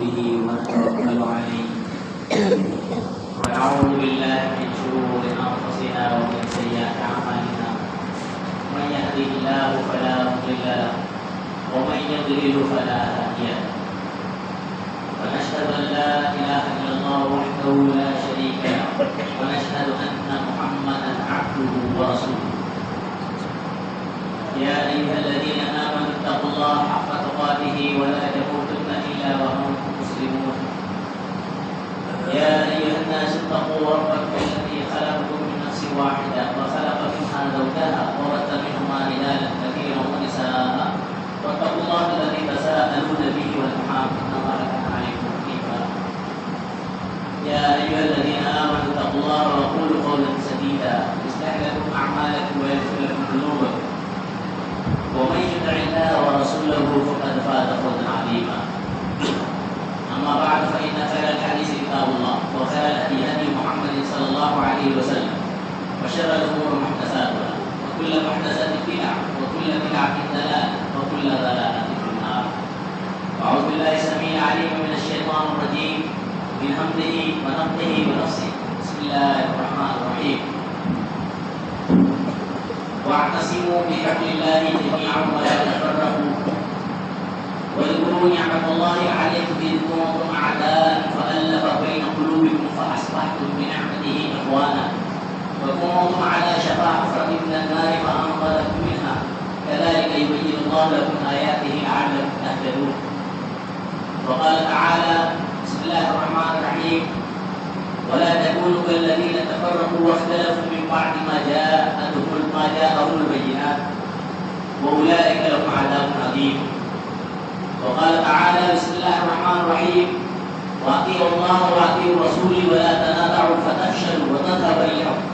به ونتوكل عليه ونعوذ بالله من شرور أنفسنا ومن سيئات أعمالنا من يهده الله فلا مضل له ومن يضلل فلا هادي له ونشهد أن لا إله إلا الله وحده لا شريك له ونشهد أن محمدا عبده ورسوله يا أيها الذين آمنوا اتقوا الله حق تقاته ولا تموتن إلا وأنتم مسلمون يا أيها الناس اتقوا ربكم الذي خلقكم من نفس واحدة وخلق منها زوجها وبث منهما رجالا كثيرا ونساء واتقوا الله الذي تساءلون به والأرحام إن الله كان عليكم رقيبا يا أيها الذين آمنوا اتقوا الله وقولوا قولا سديدا يصلح لكم أعمالكم ويغفر لكم ذنوبكم ومن يطع الله ورسوله فقد فاز فوزا عظيما أما بعد فإن خير الحديث كتاب الله وخير الهدي هدي محمد صلى الله عليه وسلم وشر الأمور محدثاتها وكل محدثة بدعة وكل بدعة ضلالة وكل ضلالة في النار أعوذ بالله السميع العليم من الشيطان الرجيم من همزه ونفخه ونفسه بسم الله الرحمن الرحيم واعتصموا بحبل الله جميعا ولا تفرقوا واذكروا نعمة الله عليكم إذ كنتم أعداء فألف بين قلوبكم فأصبحتم بنعمته إخوانا وكنتم على شفا حفرة من النار فأنقذكم منها كذلك يبين الله لكم آياته لعلكم تهتدون وقال تعالى بسم الله الرحمن الرحيم ولا تكونوا كالذين تفرقوا واختلفوا من بعد ما جاءهم البينات وأولئك لهم عذاب عظيم وقال تعالى بسم الله الرحمن الرحيم وأطيعوا الله وأطيعوا الرسول ولا تنازعوا فتفشلوا وتذهب ريحكم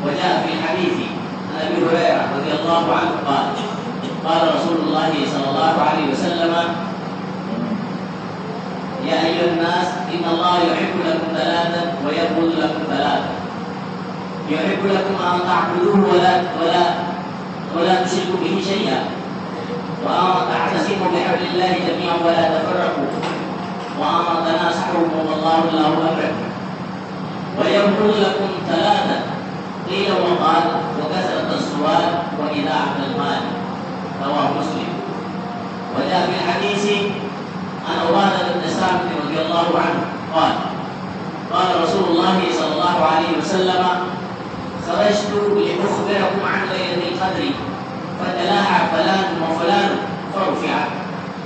وجاء في الحديث عن أبي هريرة رضي الله عنه قال قال رسول الله صلى الله عليه وسلم يا أيها الناس إن الله يحب لكم ثلاثا ويبغض لكم ثلاثا يحب لكم أن تعبدوه ولا تشركوا به شيئا وأن تعتصموا بحبل الله جميعا ولا تفرقوا وأن تناصحوا والله له أمركم ويبغض لكم ثلاثا قيل وقال وكثرة السؤال وإذاعة المال رواه مسلم وجاء في الحديث عن عبادة بن صامت رضي الله عنه قال قال رسول الله صلى الله عليه وسلم خرجت لأخبركم عن ليلة القدر فتلاحى فلان وفلان فرفع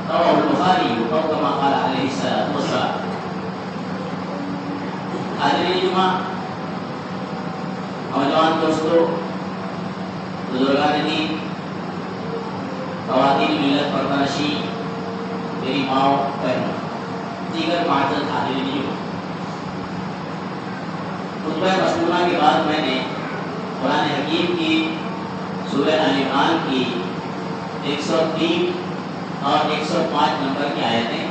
رواه البخاري أو كما قال عليه الصلاة والسلام. حاضرین جمعہ نوجوان دوستوں بزرگان دین خواتین ملت پرورشی میری ماؤں بہنوں دیگر معزز حاضرین جمعہ خطبہ مسنونہ کے بعد میں نے قرآن حکیم کی سورہ آل عمران کی 103 اور 105 نمبر کی آیتیں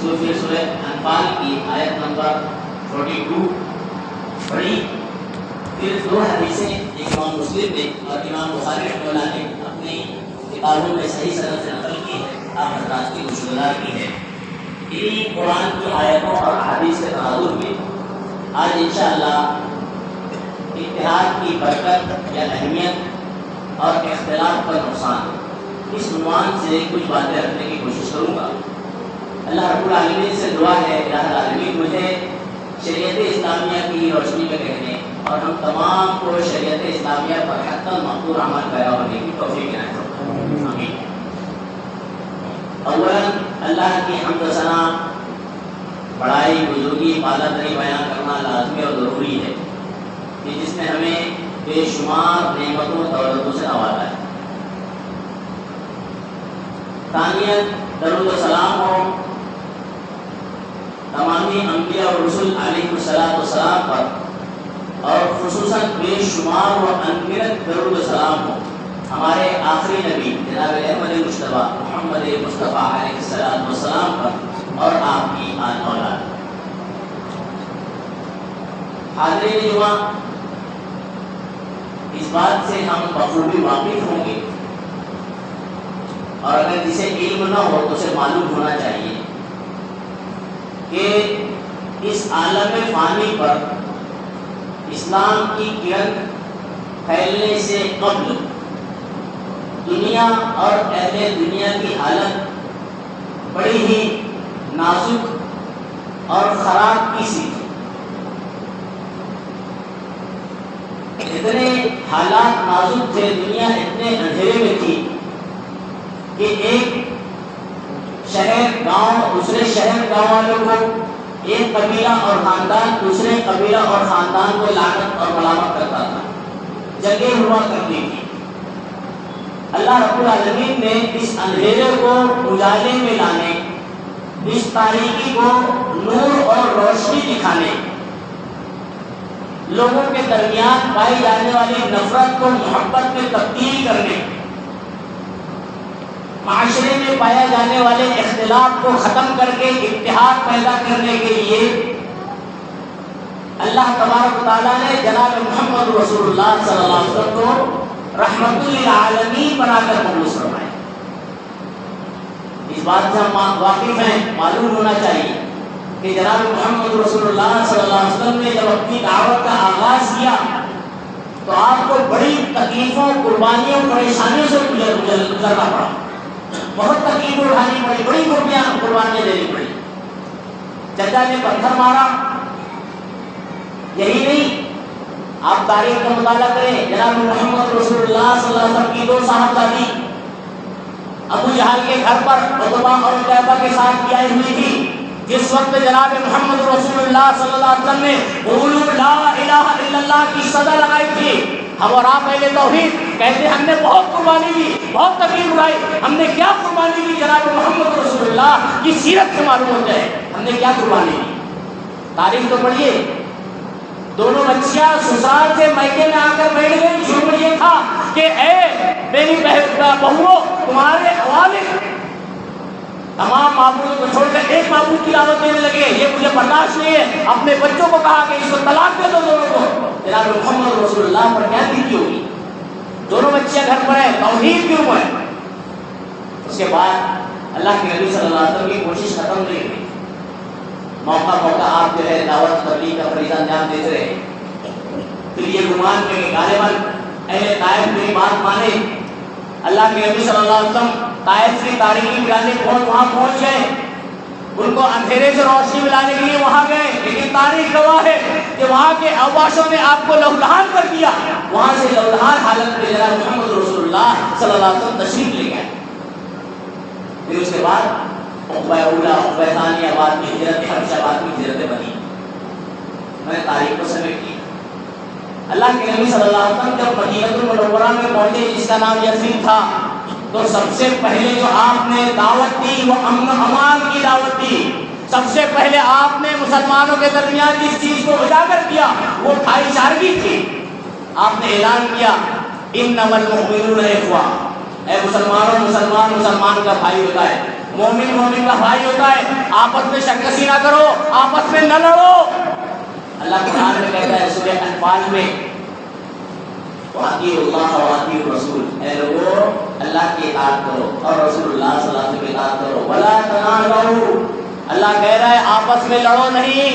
سورہ انفال کی آیت نمبر 42 پڑھی. پھر دو حدیثیں ایک امام مسلم نے اور امام بخاری رحمہ اللہ نے اپنی کتابوں میں صحیح سند سے نقل کی ہے آپ حضرات کی مشورہ کی ہے. انہی قرآن کی آیتوں اور حدیث کے تناظر میں آج انشاءاللہ اتحاد کی برکت یا اہمیت اور اختلاف پر نقصان اس عنوان سے کچھ باتیں رکھنے کی کوشش کروں گا. اللہ رب العالمین سے دعا ہے الہ العالمین مجھے شریعت اسلامیہ کی روشنی میں رہنے اور ہم تمام کو شریعت اسلامیہ پر حتی مقبول عمل پیدا ہونے کی توفیق عنایت فرمائے. آمین. اولا اللہ کی حمد و ثنا بڑائی بزرگی بالا تری بیان کرنا لازمی اور ضروری ہے کہ جس نے ہمیں بے شمار نعمتوں دولتوں سے نوازا ہے. ثانیت درود و سلام ہو تمامی انبیاء اور رسول علیہ السلام پر اور خصوصاً بے شمار و انگنت درود و سلام ہو ہمارے آخری نبی جناب احمد مصطفیٰ محمد مصطفیٰ علیہ السلام پر اور آپ کی آل اولاد. حاضرین جمعہ اس بات سے ہم بخوبی واقف ہوں گے اور اگر جسے علم نہ ہو تو اسے معلوم ہونا چاہیے کہ اس عالم فانی پر اسلام کی کرن پھیلنے سے قبل دنیا اور اہل دنیا کی حالت بڑی ہی نازک اور خراب کی سی تھی. اتنے حالات نازک تھے, دنیا اتنے اندھیرے میں تھی کہ ایک شہر گاؤں دوسرے شہر گاؤں والوں کو, ایک قبیلہ اور خاندان دوسرے قبیلہ اور خاندان کو لعنت اور ملامت کرتا تھا, جنگیں ہوا کرتی تھی. اللہ رب العالمین نے اس اندھیرے کو اجالے میں لانے, اس تاریکی کو نور اور روشنی دکھانے, لوگوں کے درمیان پائی جانے والی نفرت کو محبت میں تبدیل کرنے, معاشرے میں پائے جانے والے اختلاف کو ختم کر کے اتحاد پیدا کرنے کے لیے اللہ تبارک و تعالیٰ نے جناب محمد رسول اللہ صلی اللہ علیہ وسلم کو رحمت للعالمین بنا کر مبعوث فرمایا. اس بات سے ہم واقف ہیں, معلوم ہونا چاہیے کہ جناب محمد رسول اللہ صلی اللہ علیہ وسلم نے جب اپنی دعوت کا آغاز کیا تو آپ کو بڑی تکلیفوں, قربانیوں, پریشانیوں سے گزرنا پڑا. بہت تکلیف اٹھانی پڑی, بڑی قربانیاں دینی پڑی. چچا نے پتھر مارا, یہی نہیں آپ تاریخ کا مطالعہ کریں, جناب محمد رسول اللہ صلی اللہ علیہ وسلم کی 2 صاحبزادی ابو جہل کے گھر پر عتبہ اور عتیبہ کے ساتھ آئی ہوئی تھی. جس وقت جناب محمد رسول اللہ صلی اللہ علیہ وسلم نے قولوا لا الہ الا اللہ کی صدا لگائی تھی, ہم اور آپ اہل توحید کہتے ہم نے بہت قربانی دی, بہت تکلیف اٹھائی. ہم نے کیا قربانی دی جناب محمد رسول اللہ کی سیرت سے معلوم ہو جائے ہم نے کیا قربانی دی. تاریخ تو پڑھیے, دونوں بچیاں سسرال سے میکے میں آ کر بیٹھ گئی. جرم یہ تھا کہ اے میری بہوؤں, تمہارے حوالے تمام معبودوں کو چھوڑ کر ایک معبود کی دعوت دینے لگے, یہ مجھے برداشت نہیں ہے. اپنے بچوں کو کہا کہ اس کو طلاق دے دو دونوں کو. جناب محمد رسول اللہ پر کیا بیتی ہوگی؟ دونوں بچیاں گھر پر ہیں, توحید کیوں ہے. اس کے بعد اللہ کے نبی صلی اللہ علیہ وسلم کی کوشش ختم نہیں ہوئی. موقع آپ جو ہے دعوت تبلیغ کا فریضہ انجام دیتے رہے. پھر یہ گمان میں کہ غالباً اہل طائف میری بات مانے. اللہ کے نبی صلی اللہ علیہ وسلم طائف کی تاریخی ملانے وہاں پہنچ گئے, ان کو اندھیرے سے روشنی ملانے کے لیے وہاں گئے. لیکن تاریخ گواہ ہے کہ وہاں کے اواشوں نے آپ کو لہولہان کر دیا. وہاں سے لہولہان حالت میں جناب محمد رسول اللہ صلی اللہ علیہ وسلم تشریف لے گئے. پھر اس کے بعد عقبہ اولا, عقبہ ثانیہ, بعد میں ہجرت حبشہ, بعد میں ہجرت مدینہ. میں نے تاریخ کو سمیٹ کی. اللہ کے نبی صلی اللہ علیہ وسلم جب مدینہ المنورہ میں پہنچے جس کا نام یثرب تھا, تو سب سے پہلے جو آپ نے دعوت دی وہ امن امان کی دعوت دی. سب سے پہلے آپ نے مسلمانوں کے درمیان جس چیز کو اجاگر کیا وہ بھائی چارگی تھی. آپ نے اعلان کیا انما المؤمنون اخوہ, اے مسلمانوں, مسلمان کا بھائی ہوتا ہے, مومن کا بھائی ہوتا ہے. آپس میں شکست نہ کرو, آپس میں نہ لڑو. اللہ قرآن میں کہتا ہے سورہ انفال میں وَأَطِیعُوا اللَّهَ وَأَطِیعُوا الرَّسُولَ, اے لوگو اللہ کی اطاعت کرو اور رسول اللہ صلی اللہ علیہ وسلم کی اطاعت کرو. وَلَا تَنَازَعُوا, اللہ کہہ رہا ہے آپس میں لڑو نہیں,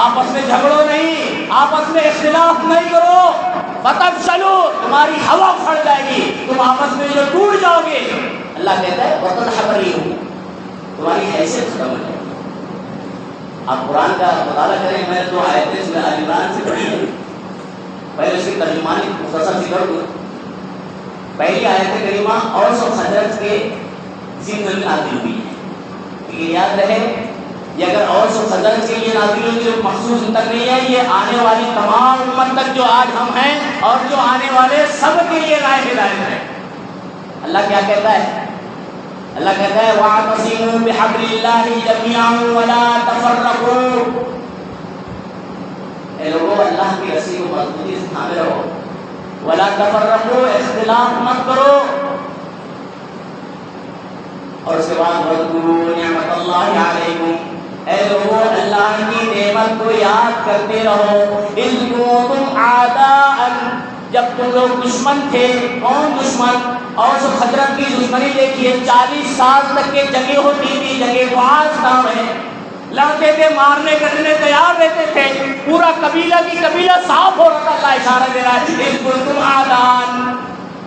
آپس میں جھگڑو نہیں, آپس میں اختلاف نہیں کرو. فَتَفْشَلُوا, تمہاری ہوا پھڑ جائے گی, تم آپس میں جو ٹوٹ جاؤ گے. اللہ کہتا ہے وَتَضْحَكُ رِيحُكُمْ, تمہاری حیثیت ختم ہو جائے گی. آپ قرآن کا مطالعہ کریں. میں 2 آیتیں سورہ آل عمران سے پڑھی ہیں, پہلے اس کی ترجمانی مختصر سی کر دوں. پہلی آیت کریمہ اوس و خزرج کے ضمن میں نازل ہوئی ہے. یہ یاد رہے, یہ اگر اوس و خزرج کے لیے نازل ہوئی جو مخصوص ان تک نہیں ہے, یہ آنے والی تمام امت تک جو آج ہم ہیں اور جو آنے والے سب کے لیے رائے ہدایت ہے. اللہ کیا کہتا ہے؟ اللہ کہتا ہے وَاعْتَصِمُوا بِحَبْلِ اللَّهِ جَمِيعًا وَلَا تَفَرَّقُوا, اے لوگو اللہ کی رسی کو مضبوطی سے تھامے رہو. وَلَا تَفَرَّقُوا, اختلاف مت کرو. اور اس کے بعد وَاذْكُرُوا نِعْمَتَ اللَّهِ عَلَيْكُمْ, اے لوگو اللہ کی نعمت کو یاد کرتے رہو. اِذْ كُنتُمْ أَعْدَاءً, جب تم لوگ دشمن تھے. کون دشمن؟ اوس و خزرج کی دشمنی دیکھیے، 40 سال تک کے جنگیں ہوتی تھی، جنگیں بعض نام ہے، لڑتے تھے، مارنے کرنے تیار رہتے تھے، پورا قبیلہ کی قبیلہ صاف ہو رہا تھا۔ اللہ اشارہ دے رہا ہے اس کو تم آدان،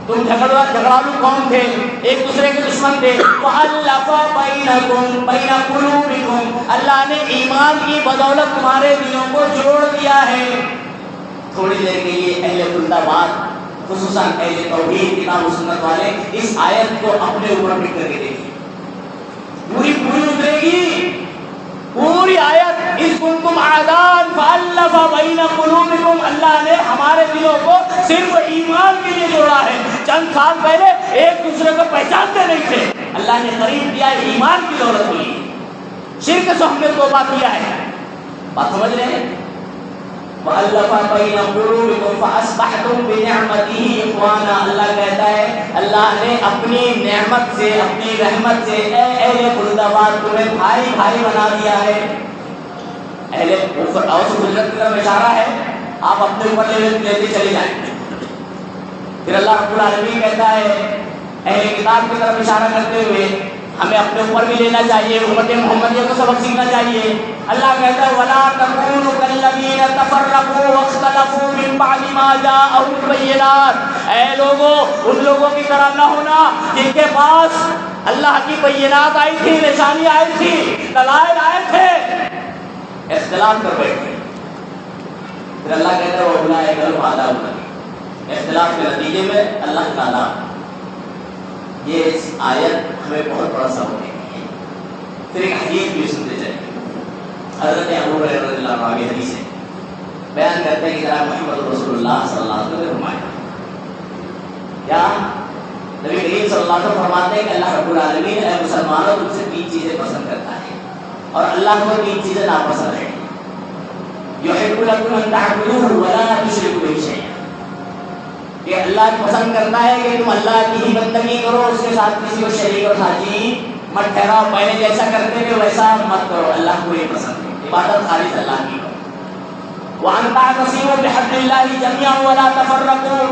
تم جھگڑالو قوم تھے، ایک دوسرے کے دشمن تھے، وَأَلَّفَ بَيْنَكُمْ بَيْنَ قُلُوبِكُمْ، اللہ نے ایمان کی بدولت تمہارے دلوں کو جوڑ دیا ہے۔ تھوڑی دیر کے لیے اہل خلد آباد، خصوصاً اہل توحید کتاب و سنت والے اس آیت کو اپنے اوپر پک کر کے دیکھیں، پوری اترے گی پوری آیت، اس کنتم اعداء فالف بین قلوبکم، اللہ نے ہمارے دلوں کو صرف ایمان کے لیے جوڑا ہے۔ چند سال پہلے ایک دوسرے کو پہچانتے نہیں تھے، اللہ نے قریب کیا ہے ایمان کی دولت ہوئی، شرک سے ہم نے توبہ کیا ہے۔ بات سمجھ رہے ہیں؟ وَأَلَّفَ بَيْنَ قُلُوبِكُمْ فَأَصْبَحْتُمْ بِنِعْمَتِهِ إِخْوَانًا، اللہ کہتا ہے اللہ نے اپنی نعمت سے، اپنی رحمت سے اے اہل خلد آباد تمہیں بھائی بھائی بنا دیا ہے۔ اہل اوس و خزرج کی طرف اشارہ ہے، آپ اپنے اوپر لیتے چلے جائیں۔ پھر اللہ رب العالمین کہتا ہے اہل کتاب کی طرف اشارہ کرتے ہوئے ہمیں اپنے اوپر بھی لینا چاہیے، امت محمدیہ کو سبق سیکھنا چاہیے۔ اللہ کہتا ہے وَلَا تَكُونُوا كَالَّذِينَ تَفَرَّقُوا وَاخْتَلَفُوا مِن بَعْدِ مَا جَاءَهُمُ الْبَيِّنَاتُ، اے لوگوں ان لوگوں کی طرح نہ ہونا جن کے پاس اللہ کی بینات آئی تھی، نشانی آئی تھی، دلائل آئے تھے، اختلاف کر بیٹھے۔ پھر اللہ کہتا ہے وَأُولَٰئِكَ هُمُ الْعَادُونَ، اختلاف کے نتیجے میں اللہ تعالیٰ یہ اس آیت ہمیں بہت بڑا سبق دیتی ہے۔ پھر ایک حدیث بھی سنتے چلیں، حضرت ابو ہریرہ رضی اللہ عنہ کی حدیث ہے، بیان کرتے ہیں کہ جناب محمد رسول اللہ صلی اللہ علیہ وسلم نے فرمایا، کیا نبی کریم صلی اللہ علیہ وسلم فرماتے ہیں کہ اللہ رب العالمین اے مسلمانوں تم سے 3 چیزیں پسند کرتا ہے اور اللہ کو 3 چیزیں ناپسند ہیں۔ یحب لکم ان تعبدوہ ولا تشرکوا بہ شیئا، کہ اللہ پسند کرتا ہے کہ تم اللہ کی ہی بندگی کرو، اس کے ساتھ کسی کو شریک اور ساتھی مت ٹھہراؤ، پہلے جیسا کرتے تھے ویسا مت کرو، اللہ کو یہ پسند ہے، عبادت خالص اللہ کی کرو۔ وَأَن تَعْتَصِمُوا بِحَبْلِ اللَّهِ جَمِيعًا وَلَا تَفَرَّقُوا،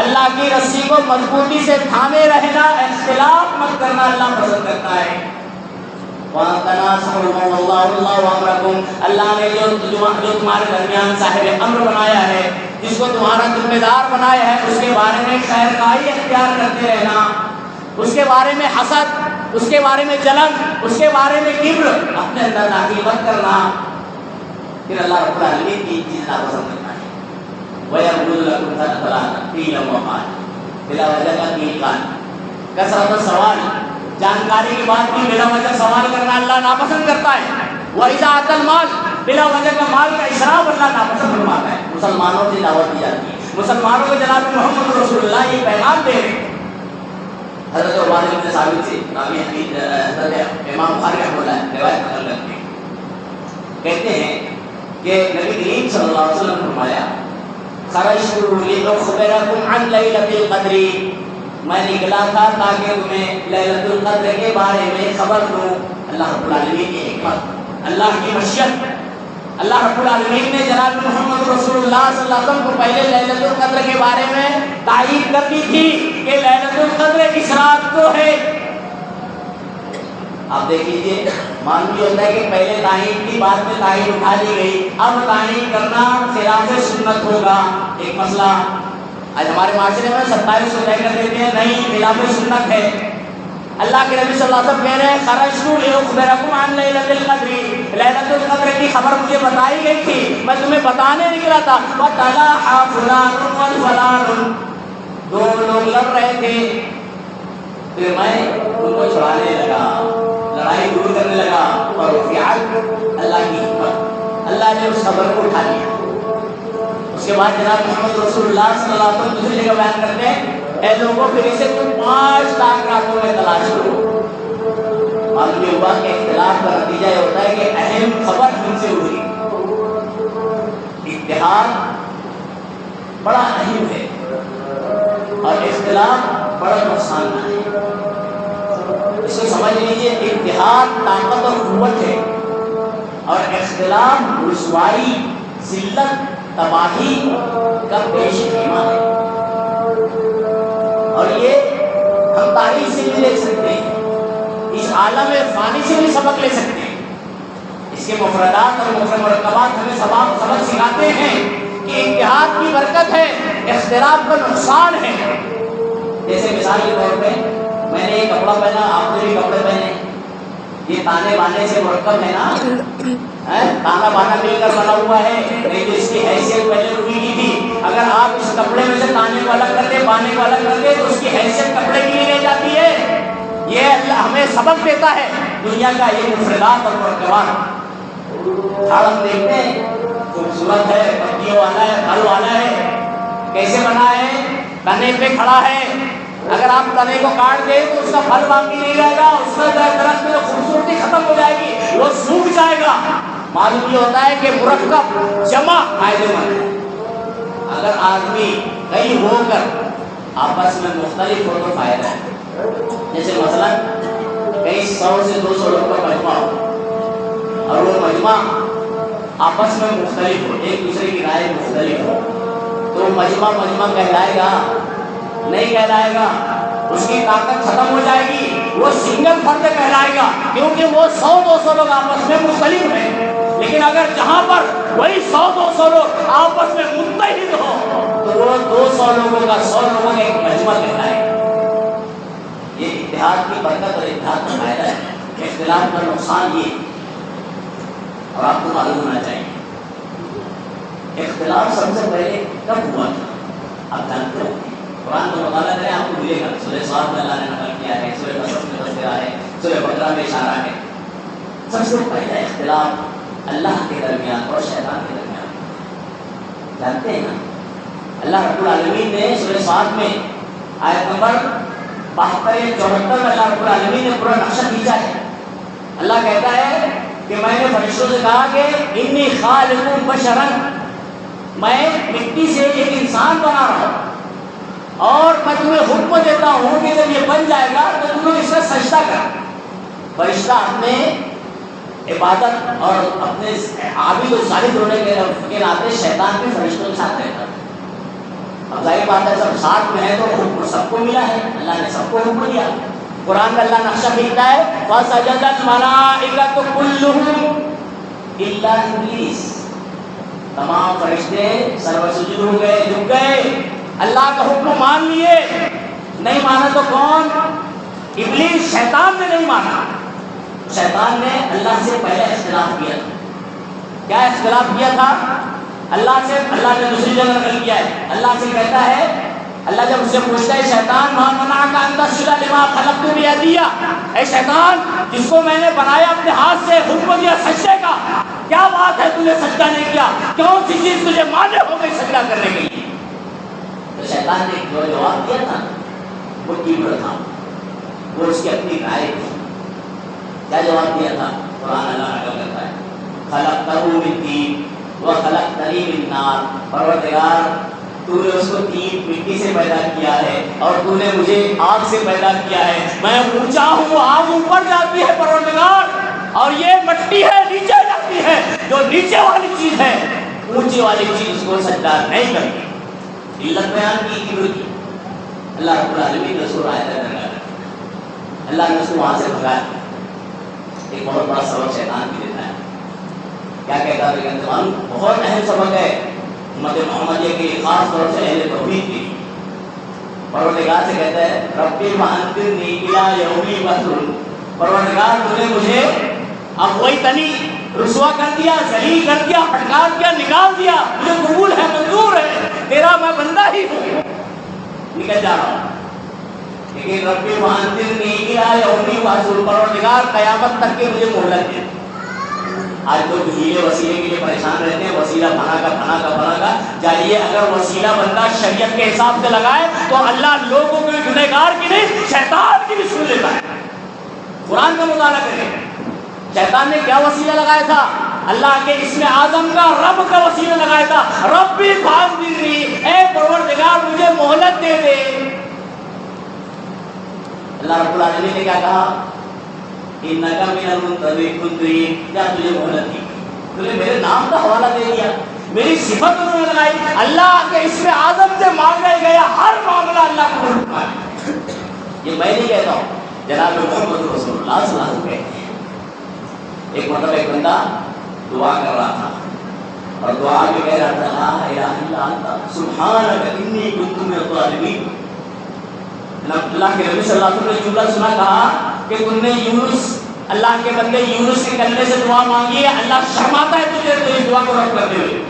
اللہ کی رسی کو مضبوطی سے تھامے رہنا، اختلاف مت کرنا اللہ پسند کرتا ہے۔ وَأَن تَنَاصَحُوا وَاللَّهُ أَمْرَكُمْ، اللہ نے جو تمہارے درمیان صاحب امر بنایا ہے، جس کو تمہارا ذمہ دار بنایا ہے، اس کے بارے میں خیر خواہی اختیار کرتے رہنا، اس کے بارے میں حسد، اس کے بارے میں جلن، اس کے بارے میں کبر اپنے اندر داخل مت کرنا۔ پھر اللہ رب العالمین کی چیز ناپسند کرنا ہے۔ وَيَقُولُ لَكُمْ ثَلَاثًا قِيلًا وَقَالًا، بلا وجہ کا قیل قال، کثرت السوال، جانکاری کے بعد بھی بلا وجہ سوال کرنا اللہ ناپسند کرتا ہے۔ وَإِذَا أَتَى الْمَالُ، بلا وجہ کا مال کا اسراف اللہ ناپسند فرماتا ہے۔ مسلمانوں سے دعوت دی جاتی ہے، مسلمانوں کو جناب محمد رسول اللہ یہ پیغام دے رہے ہیں۔ حضرت عبادہ بن ثابت سے راوی حدیث حضرت امام بخاری رحمہ اللہ روایت نقل کرتے ہیں، کہتے ہیں کہ نبی کریم صلی اللہ علیہ وسلم نے فرمایا خرجت لأخبركم عن ليلة القدر، میں نکلا تھا تاکہ تمہیں لیلۃ القدر کے بارے میں خبر دوں۔ اللہ رب العالمین کی حکمت، اللہ کی مشیت، اللہ رب العالمین نے جناب محمد رسول اللہ صلی اللہ علیہ وسلم کو پہلے لیلۃ القدر کے بارے میں تائید کر دی تھی کہ لیلۃ القدر اس رات کو ہے۔ آپ دیکھ لیجیے، معلوم یہ ہوتا ہے کہ پہلے تعین کی بات میں تعین اٹھا لی گئی، اب تعین کرنا خلاف سنت ہوگا۔ ایک مسئلہ آج ہمارے معاشرے میں 27 کو طے کر دیتے ہیں، نہیں، خلاف سنت ہے۔ اللہ کے نبی صلی اللہ علیہ وسلم کہہ رہے ہیں خرجت لأخبركم عن ليلة القدر، لیلۃ القدر کی خبر مجھے بتائی گئی تھی، میں تمہیں بتانے نکلا تھا۔ وَتَلَاحَ فُلَانٌ وَفُلَانٌ، 2 لوگ لڑ رہے تھے، پھر میں ان کو چھڑانے لگا، لڑائی دور کرنے لگا، اور رفعت، اللہ کی حکمت، اللہ نے اس خبر کو اٹھا لیا۔ اس کے بعد جناب محمد رسول اللہ صلی اللہ علیہ وسلم دوسری جگہ بیان کرتے ہیں اے لوگوں پھر اسے تم 5 لاکھ راتوں میں تلاش کرو۔ معلوم یہ ہوا کہ اختلاف کا نتیجہ یہ ہوتا ہے کہ اہم خبر ان سے ہوئی۔ اتحاد بڑا اہم ہے اور اختلاف بڑا نقصان ہے۔ اس کو سمجھ لیجیے، اتحاد طاقت اور قوت ہے اور اختلاف رسوائی، ذلت، تباہی کا پیش خیمہ ہے۔ اور یہ ہم تاریخ سے بھی لے سکتے ہیں, اس عالم فانی سے بھی سبق لے سکتے ہیں. اس کے مفردات اور مرکبات ہمیں سبق سکھاتے ہیں کہ اتحاد کی برکت ہے, اختلاف کا نقصان ہے. جیسے مثال کے طور پہ میں نے ایک کپڑا پہنا, آپ نے بھی کپڑے پہنے, یہ تانے بانے سے مرکب ہے نا, تانا بانا مل کر بنا ہوا ہے, نہیں تو اس کی حیثیت پہلے روئی کی تھی. اگر آپ اس کپڑے میں سے تانے کو الگ کر دیں, بانے کو الگ کر دیں, تو اس کی حیثیت کپڑے کی نہیں رہ جاتی ہے. یہ اللہ ہمیں سبق دیتا ہے دنیا کا یہ مفردات اور مرکبات. جھاڑ ہم دیکھتے ہیں خوبصورت ہے, پتیوں والا ہے, پھل والا ہے, کیسے بنا ہے, تنے پہ کھڑا ہے. اگر آپ تنے کو کاٹ دیں تو اس کا پھل باقی نہیں رہے گا, اس کا درخت میں خوبصورتی ختم ہو جائے گی, وہ سوکھ جائے گا. معلوم یہ ہوتا ہے کہ مرکب جمع فائدے مند ہے. اگر آدمی کئی ہو کر آپس میں مختلف ہو تو فائدہ ہے. جیسے مثلا کئی 100 سے 200 لوگ کا مجمع ہو اور وہ مجمع آپس میں مختلف ہو, ایک دوسرے کی رائے مختلف ہو, تو مجمع کہلائے گا نہیں کہلائے گا, اس کی طاقت ختم ہو جائے گی. وہ سنگل فرد کہلائے گا کیونکہ وہ 100-200 لوگ آپس میں مختلف ہیں. لیکن اگر جہاں پر وہی 100-200 لوگ آپس میں متحد ہو تو وہ 200 لوگوں کا 100 لوگوں کا ایک مجمع کہلائے گا. یہ اتحاد کی برکت اور اتحاد کا فائدہ ہے. اختلاف کا نقصان یہ, اور آپ کو معلوم ہونا چاہیے اختلاف سب سے پہلے کب ہوا تھا, آپ جانتے ہو. قرآن کا مطالعہ کریں آپ کو ملے گا. سورہ صاد میں اللہ نے نقل کیا ہے, سورہ قصص میں تذکرہ ہے, سورہ بقرہ میں اشارہ ہے. سب سے پہلا اختلاف اللہ کے درمیان اور شیطان کے درمیان. جانتے ہیں نا, اللہ رب العالمین نے سورہ صاد میں آیت نمبر 72-74 میں اللہ رب العالمین نے پورا نقشہ کھینچا ہے. اللہ کہتا ہے کہ میں نے فرشتوں سے کہا کہ انی خالق بشرا, میں مٹی سے ایک انسان بنا رہا ہوں اور میں تمہیں حکم دیتا ہوں کہ جب یہ بن جائے گا تو تم لوگ اس کا سجدہ کرو. فرشتہ اپنے عبادت اور اپنے عابد و ثابت ہونے کے ناطے شیطان بھی فرشتوں کے ساتھ رہتا ہے. اب ظاہر بات ہے سب ساتھ میں ہے تو حکم سب کو ملا ہے, اللہ نے سب کو حکم دیا. قرآن کا اللہ نقشہ کھینچتا ہے فَسَجَدَ الْمَلَائِكَةُ كُلُّهُمْ إِلَّا إِبْلِيسَ, تمام فرشتے سرو سجود ہو گئے, جھک گئے, اللہ کا حکم مان لیے. نہیں مانا تو کون؟ ابلیس, شیطان نے نہیں مانا. شیطان نے اللہ سے پہلے اختلاف کیا تھا. کیا اختلاف کیا تھا؟ اللہ سے, اللہ نے دوسری جگہ نقل کیا ہے, اللہ سے کہتا ہے, اللہ جب اس سے پوچھتا ہے شیطان ما منعک ان تسجد لما خلقت بیدی, اے شیطان جس کو میں نے بنایا اپنے ہاتھ سے, حکم دیا سجدے کا, کیا بات ہے تم نے سجدہ نہیں کیا, کون سی چیز تجھے مانے ہو گئی سجدہ کرنے کے لیے؟ تو شیطان نے جو جواب دیا تھا وہ کیبر تھا, وہ اس کی اپنی رائے تھی. کیا جواب دیا تھا؟ قرآن اللہ نقل کرتا ہے خلقتہ من طین وخلقتنی من نار, پروردگار تو نے اس کو تین مٹی سے پیدا کیا ہے اور تو نے مجھے آگ سے پیدا کیا ہے. میں اونچا ہوں, آگ اوپر جاتی ہے پروردگار, اور یہ مٹی ہے نیچے جاتی ہے. جو نیچے والی چیز ہے اونچی والی چیز کو سجدہ نہیں کرتی. علت بیان کی کبر کی. اللہ رب العالمین نے اس کو رائے دیا, اللہ نے اس کو وہاں سے بھگایا. ایک بہت بڑا سبق شیطان بھی دیتا ہے. کیا کہتا ہے کہ بہت اہم سبق ہے امت محمدیہ کے لیے, خاص طور سے اہل توحید کے لیے. پروردگار سے کہتا ہے ربی وانذرنی الی یوم یبعثون, پروردگار تو نے مجھے اب وہی تنی رسوا کر دیا, ذلیل کر دیا, پھٹکار دیا, نکال دیا, مجھے قبول ہے, منظور ہے, تیرا میں بندہ ہی ہوں, نکل جا رہا ہوں. لیکن ربی وانذرنی الی یوم یبعثون, پروردگار قیامت تک کے مجھے مہلت دے. آج تو ہیلے وسیلے کے لیے پریشان رہتے ہیں, وسیلہ بنا کا. جائیے اگر وسیلہ بندہ شریعت کے حساب سے لگائے تو اللہ لوگوں کے گنہگار کی نہیں شیطان کی بھی سن لیتا ہے. قرآن کا مطالعہ کریں, شیطان نے کیا وسیلہ لگایا تھا؟ اللہ کے اسم اعظم کا, رب کا وسیلہ لگایا تھا. ربی فانذرنی, اے پروردگار مجھے مہلت دے دے. اللہ رب العالمین نے کیا کہا؟ انکا من المنذرین, کیا تجھے مہلت دی؟ تجھے میرے نام کا حوالہ دے دیا, میری صفت انہوں نے لگائی. اللہ کے اسم اعظم سے مانگا گیا ہر معاملہ اللہ کو یہ میں نہیں کہتا ہوں، جناب محمد رسول اللہ صلی اللہ علیہ وسلم کہتے ہیں۔ ایک مرتبہ ایک بندہ دعا کر رہا تھا اور دعا میں کہہ رہا تھا لا الہ الا انت سبحانک انی کنت من الظالمین۔ اللہ کے نبی صلی اللہ علیہ وسلم نے جملہ سنا، کہا کہ تم نے یونس، اللہ کے بندے یونس کے کلمے سے دعا مانگی ہے، اللہ شرماتا ہے تجھے تو اس دعا کو رد کرتے ہوئے۔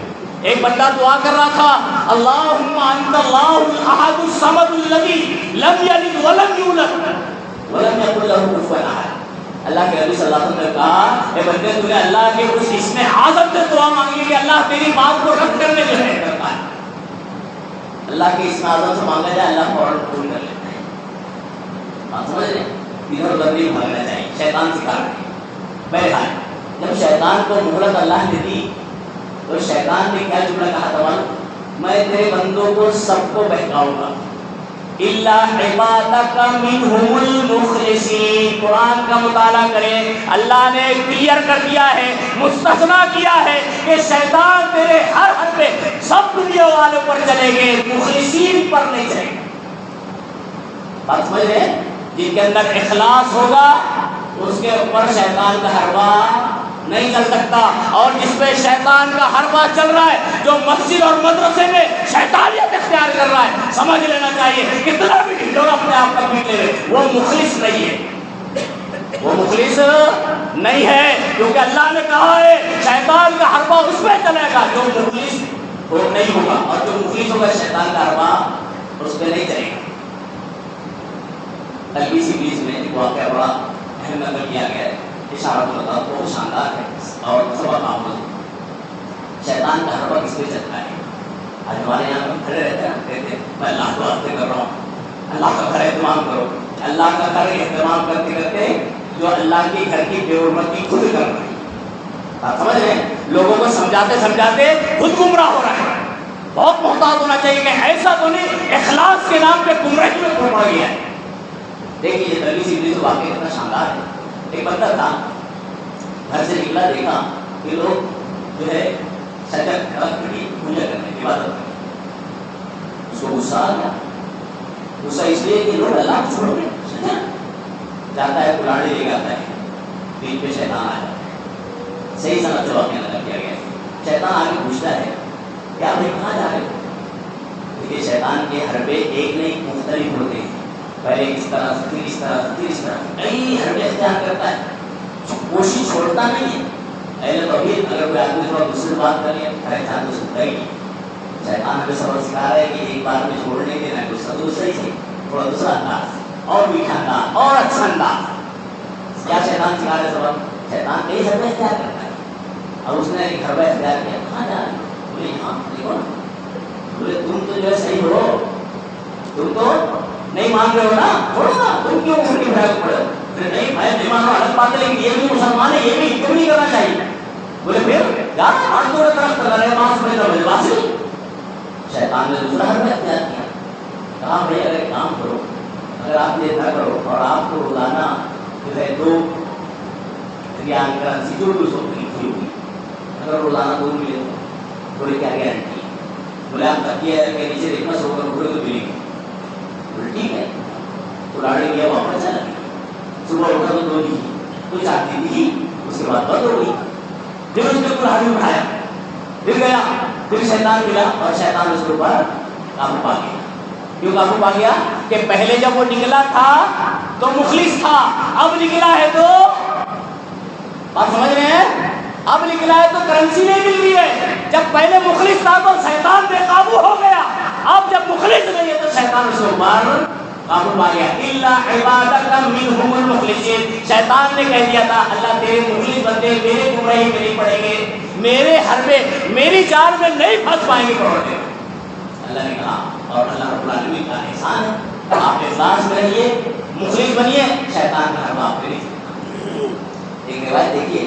ایک بندہ دعا کر رہا تھا اللہم انت اللہ الاحد الصمد الذی لم یلد ولم یولد ولم یکن لہ کفوا احد۔ اللہ کے نبی صلی اللہ علیہ وسلم نے کہا اے بندے تو نے اللہ کے اس اسم اعظم سے دعا مانگی کہ اللہ تیری بات کو رد کرنے جو ہے کرتا ہے۔ اللہ کے اسم اعظم سے مانگا جائے اللہ فوراً قبول کر لیتا ہے۔ بات سمجھ رہے ہیں؟ ادھر ادھر نہیں بھاگنا چاہیے، شیطان سکھا رہے ہیں۔ بہرحال جب شیطان کو مہلت اللہ نے دی تو شیطان نے کیا جملہ کہا تھا معلوم؟ میں تیرے بندوں کو سب کو بہکاؤں گا الا عبادک منہم المخلصین۔ قرآن کا مطالعہ کریں، اللہ نے کلیئر کر دیا ہے، مستثنا کیا ہے کہ شیطان تیرے ہر حد پہ سب دنیا والوں پر چلے گے، مخلصین پر نہیں چلے گا۔ بات سمجھ رہے ہیں؟ جن کے اندر اخلاص ہوگا اس کے اوپر شیطان کا حربہ نہیں چل سکتا، اور جس پہ شیطان کا حربہ چل رہا ہے، جو مسجد اور مدرسے میں شیطانیت اختیار کر رہا ہے، سمجھ لینا چاہیے کتنا بھی ڈھنڈورا اپنے آپ کا پیٹ لے وہ مخلص نہیں ہے، وہ مخلص نہیں ہے، کیونکہ اللہ نے کہا ہے شیطان کا حربہ اس پہ چلے گا جو مخلص وہ نہیں ہوگا، اور جو مخلص ہوگا شیطان کا حربہ اس پہ نہیں چلے گا۔ تلبیس ابلیس میں ایک واقعہ بڑا اہم نقل کیا گیا ہے، اشارہ ہوتا بہت شاندار ہے اور سبق آموز ہے۔ شیطان کا حربہ کس پہ چلتا ہے؟ آج ہمارے یہاں ہم کھڑے رہتے ہیں، کہتے ہیں میں اللہ کو واسطے کر رہا ہوں، اللہ کا گھر اہتمام کرو، اللہ کا گھر اہتمام کرتے کرتے جو اللہ کے گھر کی بے حرمتی خود کر رہے ہیں۔ آپ سمجھ رہے ہیں؟ لوگوں کو سمجھاتے سمجھاتے خود گمراہ ہو رہا ہے۔ بہت محتاط ہونا چاہیے کہ ایسا تو نہیں اخلاص کے نام پہ گمراہی میں پڑ گیا ہے۔ دیکھیے یہ تلبیس ابلیس واقعہ کتنا شاندار ہے۔ ایک بندہ تھا، گھر سے نکلا، دیکھا کہ لوگ جو ہے شجر درخت کی پوجا کرنے کی عبادت کرتے، اس کو غصہ آ گیا۔ غصہ اس لیے کہ لوگ اللہ کو چھوڑ گئے، شجر جاتا ہے کلاڑی لے جاتا ہے، بیچ پہ شیطان آ جاتا ہے۔ صحیح سمجھ سے واقعہ نقل کیا گیا، شیطان آگے پوچھتا ہے کیا بھائی کہاں جا رہے ہو؟ کیونکہ شیطان کے حربے ایک نہیں مختلف ہوتے ہیں، پہلے اس طرح سے پھر اس طرح سے پھر اس طرح کئی حربے اختیار کرتا ہے، کوشش چھوڑتا نہیں ہے۔ اہل توحید اگر کوئی آدمی تھوڑا دوسرے بات کر لیا پہچان تو سنتا ہی نہیں۔ شیطان ہمیں سبق سکھا رہا ہے کہ ایک بار میں چھوڑنے کے نہ غصہ دوسرا ہی صحیح، تھوڑا دوسرا انداز اور میٹھا انداز اور اچھا انداز۔ کیا شیطان سکھا رہا ہے سبق؟ شیطان کئی حربے اختیار کرتا ہے، اور اس نے ایک حربہ اختیار کیا، کہاں جا رہے ہو؟ بولے یہاں دیکھو نا، بولے تم تو جو ہے صحیح ہو، تم تو نہیں مان رہے ہو نا، چھوڑو نا، تم کیوں اپنی بھائی کو پڑے ہو؟ نہیں میں نہیں مان رہا، الگ بات ہے، لیکن یہ بھی مسلمان ہے، یہ بھی کیوں نہیں کرنا چاہیے؟ بولے پھر جا آٹھ دور طرف کر رہے ماس میں تو واسی۔ شیطان نے دوسرا حربہ اختیار کیا، کہا بھائی اگر ایک کام کرو، اگر آپ یہ نہ کرو اور آپ کو روزانہ جو ہے 2 ریال کرنسی جو 200 کی ہوگی، اگر روزانہ 2 ملے تو بولے کیا گارنٹی ہے؟ بولے آپ تکیے کے نیچے دیکھنا 100 کا روپئے تو ملے گی۔ بولے ٹھیک ہے، تو لاڑے گیا واپس چلا گیا، صبح اٹھا تو 2 دی، کوئی 4 دی، اس کے بعد بند ہو گئی۔ پھر اس نے کلاڑی اٹھایا، پھر گیا، پھر شیطان ملا اور شیطان اس کے اوپر قابو پا گیا۔ کیوں قابو پا گیا؟ کہ پہلے جب وہ نکلا تھا تو مخلص تھا، اب نکلا ہے تو بات سمجھ رہے ہیں؟ اب نکلا ہے تو کرنسی نہیں مل رہی ہے۔ جب پہلے مخلص تھا تو شیطان بے قابو ہو گیا، اب جب مخلص نہیں ہے تو شیطان اس کے اوپر قابو پا گیا۔ الا عبادک منہم المخلصین، شیطان نے کہہ دیا تھا اللہ تیرے مخلص بندے میرے گمراہی میں نہیں پڑیں گے، میرے حربے میری جال میں نہیں پھنس پائیں گے۔ اللہ نے کہا اور اللہ رب العالمین کا احسان ہے، آپ اخلاص میں رہیے، مخلص بنیے، شیطان کا حربہ آپ پہ نہیں۔ ایک روایت دیکھیے،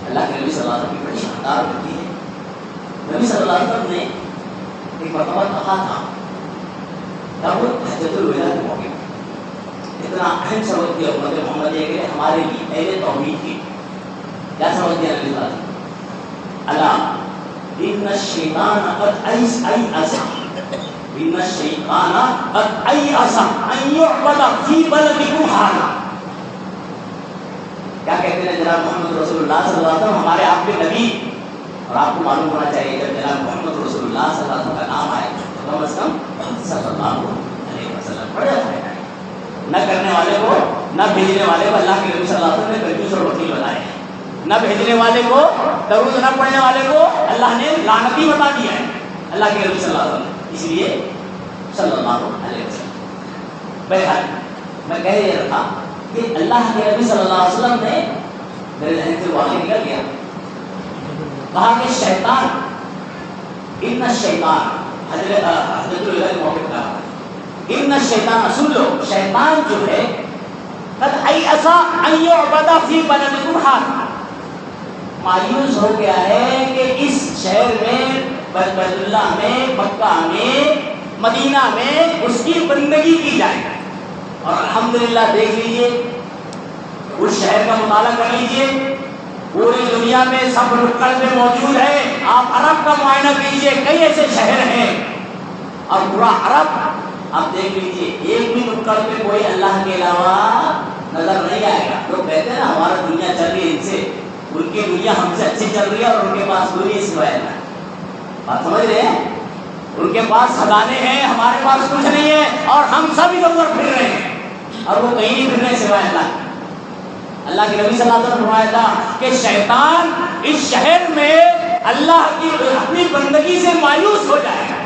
اللہ کے نبی صلی اللہ علیہ وسلم کی بڑی شاندار ہوتی ہے۔ نبی صلی اللہ علیہ وسلم نے ایک مرتبہ کہا تھا تب حجۃ الوداع کے موقع پر اتنا اہم سبق دیا امت محمد کہ ہمارے لیے اہل توحید کی کیا سبق دیا نبی صلی اللہ علیہ وسلم؟ الا ان الشیطان قد ایس ان الشیطان قد ایأس ان یعبد فی بلدکم ھذا. کیا کہتے ہیں جناب محمد رسول اللہ صلی اللہ علیہ وسلم ہمارے آپ کے نبی. اور آپ کو معلوم ہونا چاہیے جب جناب محمد رسول اللہ صلی اللہ علیہ وسلم کا نام آئے تو کم از کم صلی اللہ علیہ وسلم پڑھ جاتا ہے. نہ کرنے والے کو نہ بھیجنے والے کو اللہ کے نبی صلی اللہ علیہ وسلم نے کنجوس اور وکیل بنایا ہے. نہ بھیجنے والے کو درود نہ پڑھنے والے کو اللہ نے لعنتی بتا دیا ہے اللہ کے نبی صلی اللہ علیہ وسلم. اس لیے صلی اللہ علیہ وسلم. بہرحال میں کہہ یہ رہا کہ اللہ کے نبی صلی اللہ علیہ وسلم نے میرے ذہن سے واقعہ نکل گیا. کہا کہ شیطان ان الشیطان حضرت اللہ کے موقع پر کہا ان الشیطان سن لو شیطان جو ہے قد ایأس ان یعبد فی بلدکم ھذا مایوس ہو گیا ہے کہ اس شہر میں بیت اللہ میں مکہ میں مدینہ میں اس کی بندگی کی جائے. اور الحمدللہ دیکھ لیجئے اس شہر کا مطالعہ کر لیجئے پوری دنیا میں سب نکڑ میں موجود ہے. آپ عرب کا معائنہ کیجئے کئی ایسے شہر ہیں اور پورا عرب آپ دیکھ لیجئے ایک بھی نکڑ پہ کوئی اللہ کے علاوہ نظر نہیں آئے گا. لوگ کہتے ہیں نا ہمارا دنیا چل رہی ہے ان سے ان کی دنیا ہم سے اچھی چل رہی ہے اور ان کے پاس کوئی نہیں سوائے اللہ. بات سمجھ رہے ہیں؟ ان کے پاس خزانے ہیں ہمارے پاس کچھ نہیں ہے اور ہم سب ادھر ادھر پھر رہے ہیں اور وہ کہیں نہیں پھر رہے سوائے اللہ. اللہ کے نبی صلی اللہ علیہ وسلم نے فرمایا تھا کہ شیطان اس شہر میں اللہ کی اپنی بندگی سے مایوس ہو جائے گا.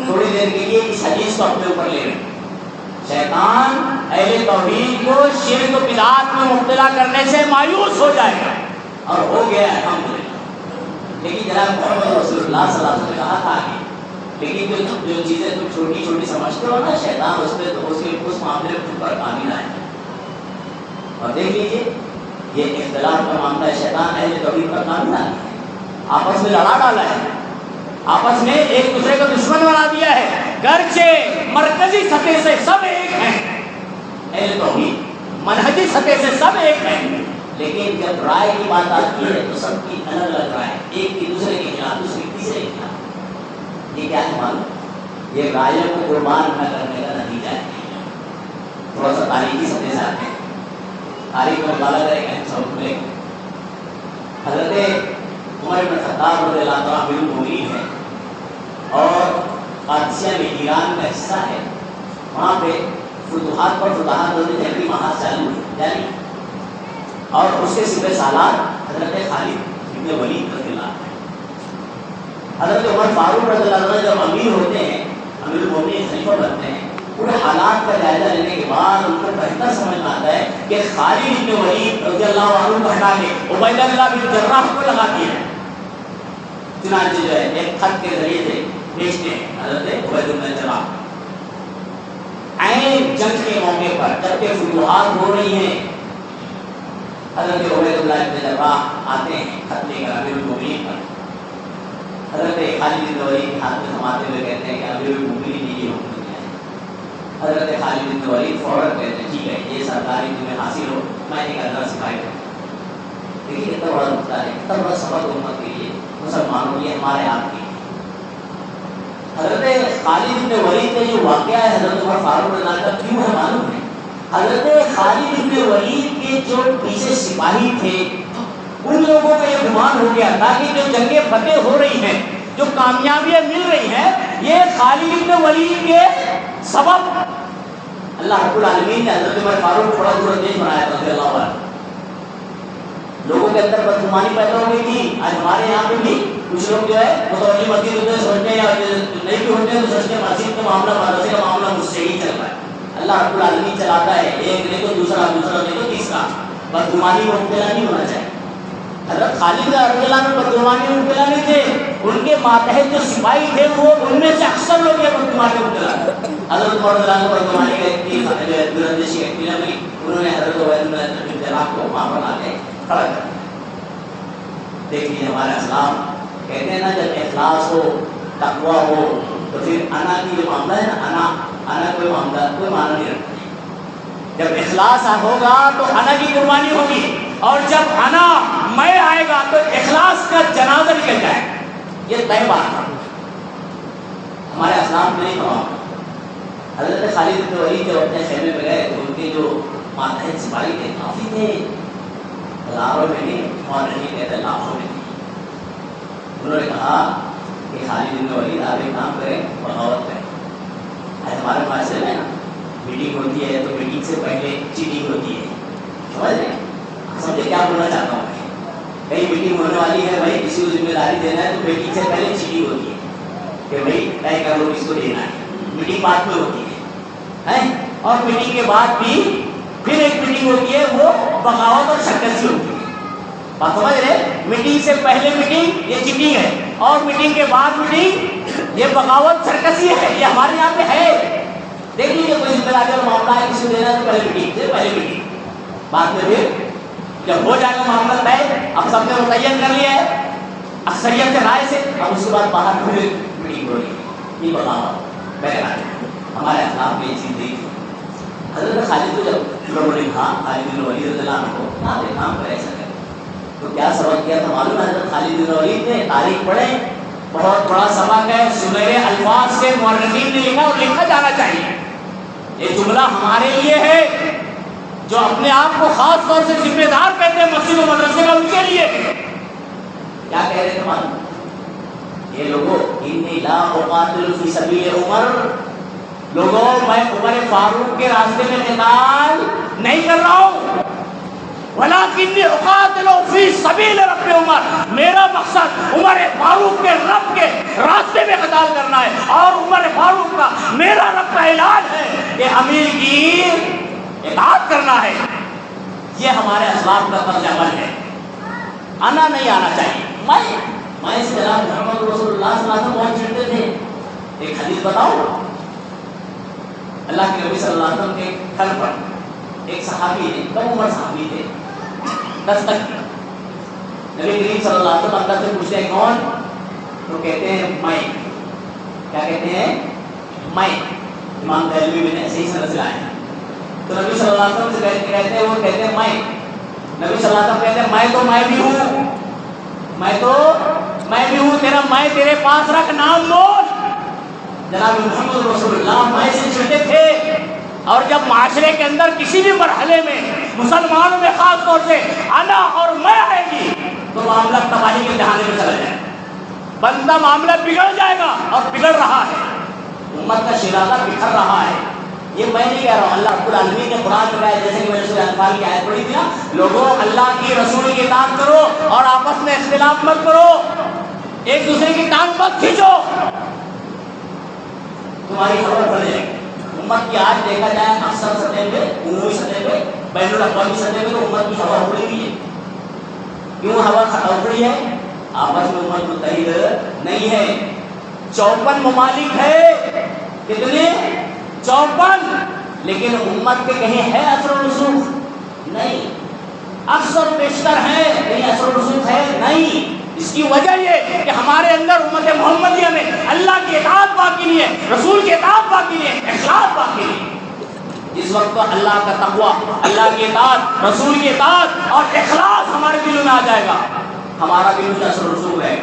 تھوڑی دیر کے لیے اس حدیث کو اپنے اوپر لے رہے ہیں. شیطان اہل توحید کو شرک و بدعات میں مبتلا کرنے سے مایوس ہو جائے گا اور ہو گیا ہے الحمدللہ. لیکن جناب محمد رسول اللہ صلی اللہ علیہ وسلم نے کہا تھا کہ لیکن جو چیزیں تم چھوٹی چھوٹی سمجھتے ہو نا شیطان اس پہ تو اس معاملے میں تم پر قابل آئے. اور دیکھ لیجیے یہ اختلاف کا معاملہ ہے شیطان اہل توحید پر قابل آئے آپس میں لڑا ڈالا ہے آپس میں ایک دوسرے کو دشمن بنا دیا ہے. گرچہ مرکزی سطح سے سب ایک ہیں اہل توحید منہجی سطح سے سب ایک ہیں لیکن جب رائے کی بات آتی ہے تو سب کی الگ الگ رائے ایک کی دوسرے کے خلاف دوسرے کی تیسرے کے خلاف. یہ کیا ہے معلوم یہ رائے کو قربان نہ کرنے کا نتیجہ ہے. تھوڑا سا تاریخی سطح سے آتے ہیں تاریخ کا مطالعہ کریں گے سب لے حضرت عمر بن خطاب رضی اللہ عنہ امیر المؤمنین ہے اور قادسیہ میں ایران کا حصہ ہے. وہاں پہ فتوحات پر فتوحات ہوتے تحریری محاذ چالو ہوئی جاری اور اس کے سپہ سالار حضرت خالد ابن ولید رضی اللہ عنہ. حضرت عمر فاروق رضی اللہ عنہ جب امیر ہوتے ہیں امیر المؤمنین خلیفہ بنتے ہیں پورے حالات کا جائزہ لینے کے بعد ان کو بہتر سمجھ میں آتا ہے کہ خالد ابن ولید رضی اللہ عنہ کو ہٹا کے عبید اللہ بن جراح کو لگا دیا ہے. چنانچہ جو ہے ایک خط کے ذریعے سے بھیجتے ہیں حضرت عبید اللہ بن جراح عین جنگ کے موقع پر جبکہ فتوحات ہو رہی ہیں. حضرت عبید اللہ بن جراح آتے ہیں خط لے کر امیر المؤمنین پر. حضرت خالد بن ولید ہاتھ میں تھماتے ہوئے کہتے ہیں کہ امیر المؤمنین نے یہ حکم دیا ہے. حضرت خالد بن ولید فوراً کہتے ہیں ٹھیک ہے یہ سرداری تمہیں حاصل ہو میں ایک ادھر سپاہی کروں. دیکھیے اتنا بڑا نقطہ ہے اتنا بڑا سبق امت کے لیے مسلمانوں یہ ہمارے آپ کی. حضرت خالد بن ولید کا جو واقعہ ہے حضرت عمر فاروق رضی اللہ عنہ کیوں ہے معلوم ہے. حضرت خالد بن ولید کے جو پیچھے سپاہی تھے ان لوگوں کا یہ گمان ہو گیا تھا کہ جو جنگیں فتح ہو رہی ہیں جو کامیابیاں مل رہی ہیں یہ خالد بن ولید کے سبب. اللہ رب العالمین نے حضرت عمر فاروق کو بڑا دور بنایا تھا رضی اللہ عنہ. لوگوں کے اندر بدگمانی پیدا ہو گئی تھی. آج ہمارے یہاں پہ بھی کچھ لوگ جو ہے متوجہ مسجد ہوتے ہیں سوچتے ہیں یا نہیں بھی ہوتے ہیں تو سوچتے ہیں مسجد کا معاملہ مدرسے کا معاملہ مجھ سے ہی چل رہا ہے. اللہ رب العالمین چلاتا ہے ایک نہیں تو دوسرا دوسرا نہیں تو تیسرا. بدگمانی میں مبتلا نہیں ہونا چاہیے. حضرت خالد رضی اللہ عنہ بدگمانی میں مبتلا نہیں تھے. ان کے ماتحت جو سپاہی تھے وہ ان میں سے اکثر لوگ یہ بدگمانی میں مبتلا تھے. حضرت عمر رضی اللہ عنہ بدگمانی کرتی درندشی کرتی لگی انہوں نے حضرت عبید بن جراح کو وہاں پر لا کے کھڑا کر دیا. دیکھیے ہمارے اسلام کہتے ہیں نا جب اخلاص ہو تقویٰ ہو تو پھر انا کی جو معاملہ ہے نا انا کوئی معاملہ کوئی معنی نہیں رکھتا. جب اخلاص ہوگا تو انا کی قربانی ہوگی اور جب انا میں آئے گا تو اخلاص کا جنازہ نکل جائے گا. یہ طے بات ہے. نام نہیں کماؤں. حضرت خالد بن ولید جب اپنے خیمے میں گئے تو ان کے جو ماتحت سپاہی تھے کافی تھے, ہزاروں میں نہیں اور نہیں کہتے لاکھوں میں تھے. انہوں نے کہا کہ خالد بن ولید آپ ایک کام کریں, بغاوت کریں. آج ہمارے معاشرے میں نا میٹنگ ہوتی ہے تو میٹنگ سے پہلے چیٹنگ ہوتی ہے, سمجھ رہے ہیں؟ سمجھے کیا بولنا چاہتا ہوں میں؟ کہیں میٹنگ ہونے والی ہے بھائی, کسی کو ذمہ داری دینا ہے تو میٹنگ سے پہلے چیٹنگ ہوتی ہے کہ بھائی طے کر لو کس کو دینا ہے. میٹنگ بعد میں ہوتی ہے, اور میٹنگ کے بعد بھی پھر ایک میٹنگ ہوتی ہے, وہ بغاوت اور شکست ہوتی ہے. بات سمجھ رہے؟ میٹنگ سے پہلے میٹنگ یہ چیٹنگ ہے, اور میٹنگ کے بعد میٹنگ یہ بغاوت سرکسی ہے. یہ ہمارے یہاں پہ ہے. دیکھ لیجیے کوئی ذمہ داری اور معاملہ ہے کسی کو دینا ہے تو پہلے میٹنگ سے پہلے میٹنگ, بعد میں پھر جب ہو جائے گا معاملہ طے, اب سب نے متعین کر لیا ہے اکثریت سے رائے سے, اب اس کے بعد باہر پھر میٹنگ ہو رہی ہے. یہ بغاوت بہرحال ہمارے اخلاق میں یہ چیز نہیں تھی. حضرت خالد کو جب لوگوں نے کہا خالد بن ولید رضی اللہ عنہ کو آپ ایک کام کریں ایسا کریں, تو کیا سبق کیا تھا معلوم ہے؟ حضرت خالد بن ولید نے تاریخ پڑھیں, بہت بڑا سبق ہے, سنہرے الفاظ سے مورخین نے لکھا اور لکھا جانا چاہیے. یہ جملہ ہمارے لیے ہے جو اپنے آپ کو خاص طور سے ذمہ دار کہتے ہیں مسجد و مدرسے کا, ان کے لیے. کیا کہہ رہے تھے معلوم؟ یہ لوگوں انی لا اقاتل فی سبیل عمر, لوگوں میں عمر فاروق کے راستے میں قتال نہیں کر رہا ہوں, ولکنی اقاتل فی سبیل رب عمر, میرا مقصد عمر فاروق کے رب کے راستے میں قتال کرنا ہے. اور عمر فاروق کا میرا رب کا اعلان ہے کہ امیر کی اطاعت کرنا ہے. یہ ہمارے اسلاف کا طرز عمل ہے. آنا نہیں آنا چاہیے. میں اس جناب محمد رسول اللہ صلی اللہ علیہ وسلم بہت چڑھتے تھے. ایک حدیث بتاؤ, اللہ کے نبی صلی اللہ علیہ وسلم کے گھر پر ایک صحابی ہے, کم عمر صحابی تھے, 10 تک. نبی کریم صلی اللہ علیہ وسلم اللہ سے پوچھتے ہیں کون, تو کہتے ہیں میں. کیا کہتے ہیں؟ میں. امام دہلوی میں نے صحیح سند سے آئے ہیں. تو نبی صلی اللہ علیہ وسلم سے کہتے ہیں, وہ کہتے ہیں میں. نبی صلی اللہ علیہ وسلم کہتے ہیں میں تو میں بھی ہوں, میں تو میں بھی ہوں, تیرا میں تیرے پاس رکھ, نام بول. جناب محمد رسول اللہ میں سے چھوٹے تھے, اور جب معاشرے کے اندر کسی بھی مرحلے میں مسلمانوں میں خاص طور سے انا اور میں آئے گی تو معاملہ تباہی کے جہانے میں چلا جائے, بندہ معاملہ بگڑ جائے گا, اور بگڑ رہا ہے. امت کا شیرازہ بکھر رہا ہے. یہ میں نہیں کہہ رہا ہوں, اللہ رب العالمین نے قرآن میں کہا ہے, جیسے کہ میں نے سورہ انفال کی آیت پڑھی تھی نا, لوگوں اللہ کی رسول کی اطاعت کرو اور آپس میں اختلاف مت کرو, ایک دوسرے کی ٹانگ مت کھینچو, تمہاری خبر پڑ جائے گی. امت کی آج دیکھا جائے اکثر سطح پہ, عمومی سطح پہ, بین الاقوامی سطح پہ, تو امت کی ہوا اکھڑی ہوئی ہے. کیوں ہوا اکھڑی ہے؟ آپس میں امت متحد نہیں ہے. 54 ممالک ہے, کتنے؟ 54, لیکن امت کے کہیں ہے اثر و رسوخ؟ نہیں. اکثر بیشتر ہے, کہیں اثر و رسوخ ہے؟ نہیں. اس کی وجہ یہ کہ ہمارے اندر امت محمدیہ میں اللہ کی اطاعت باقی نہیں ہے, رسول کی اطاعت باقی نہیں ہے, اخلاص باقی نہیں ہے. اس وقت تو اللہ کا تقویٰ, اللہ کی اطاعت, رسول کی اطاعت اور اخلاص ہمارے دلوں میں آ جائے گا, ہمارا بھی ان کا اثر و رسوخ ہے.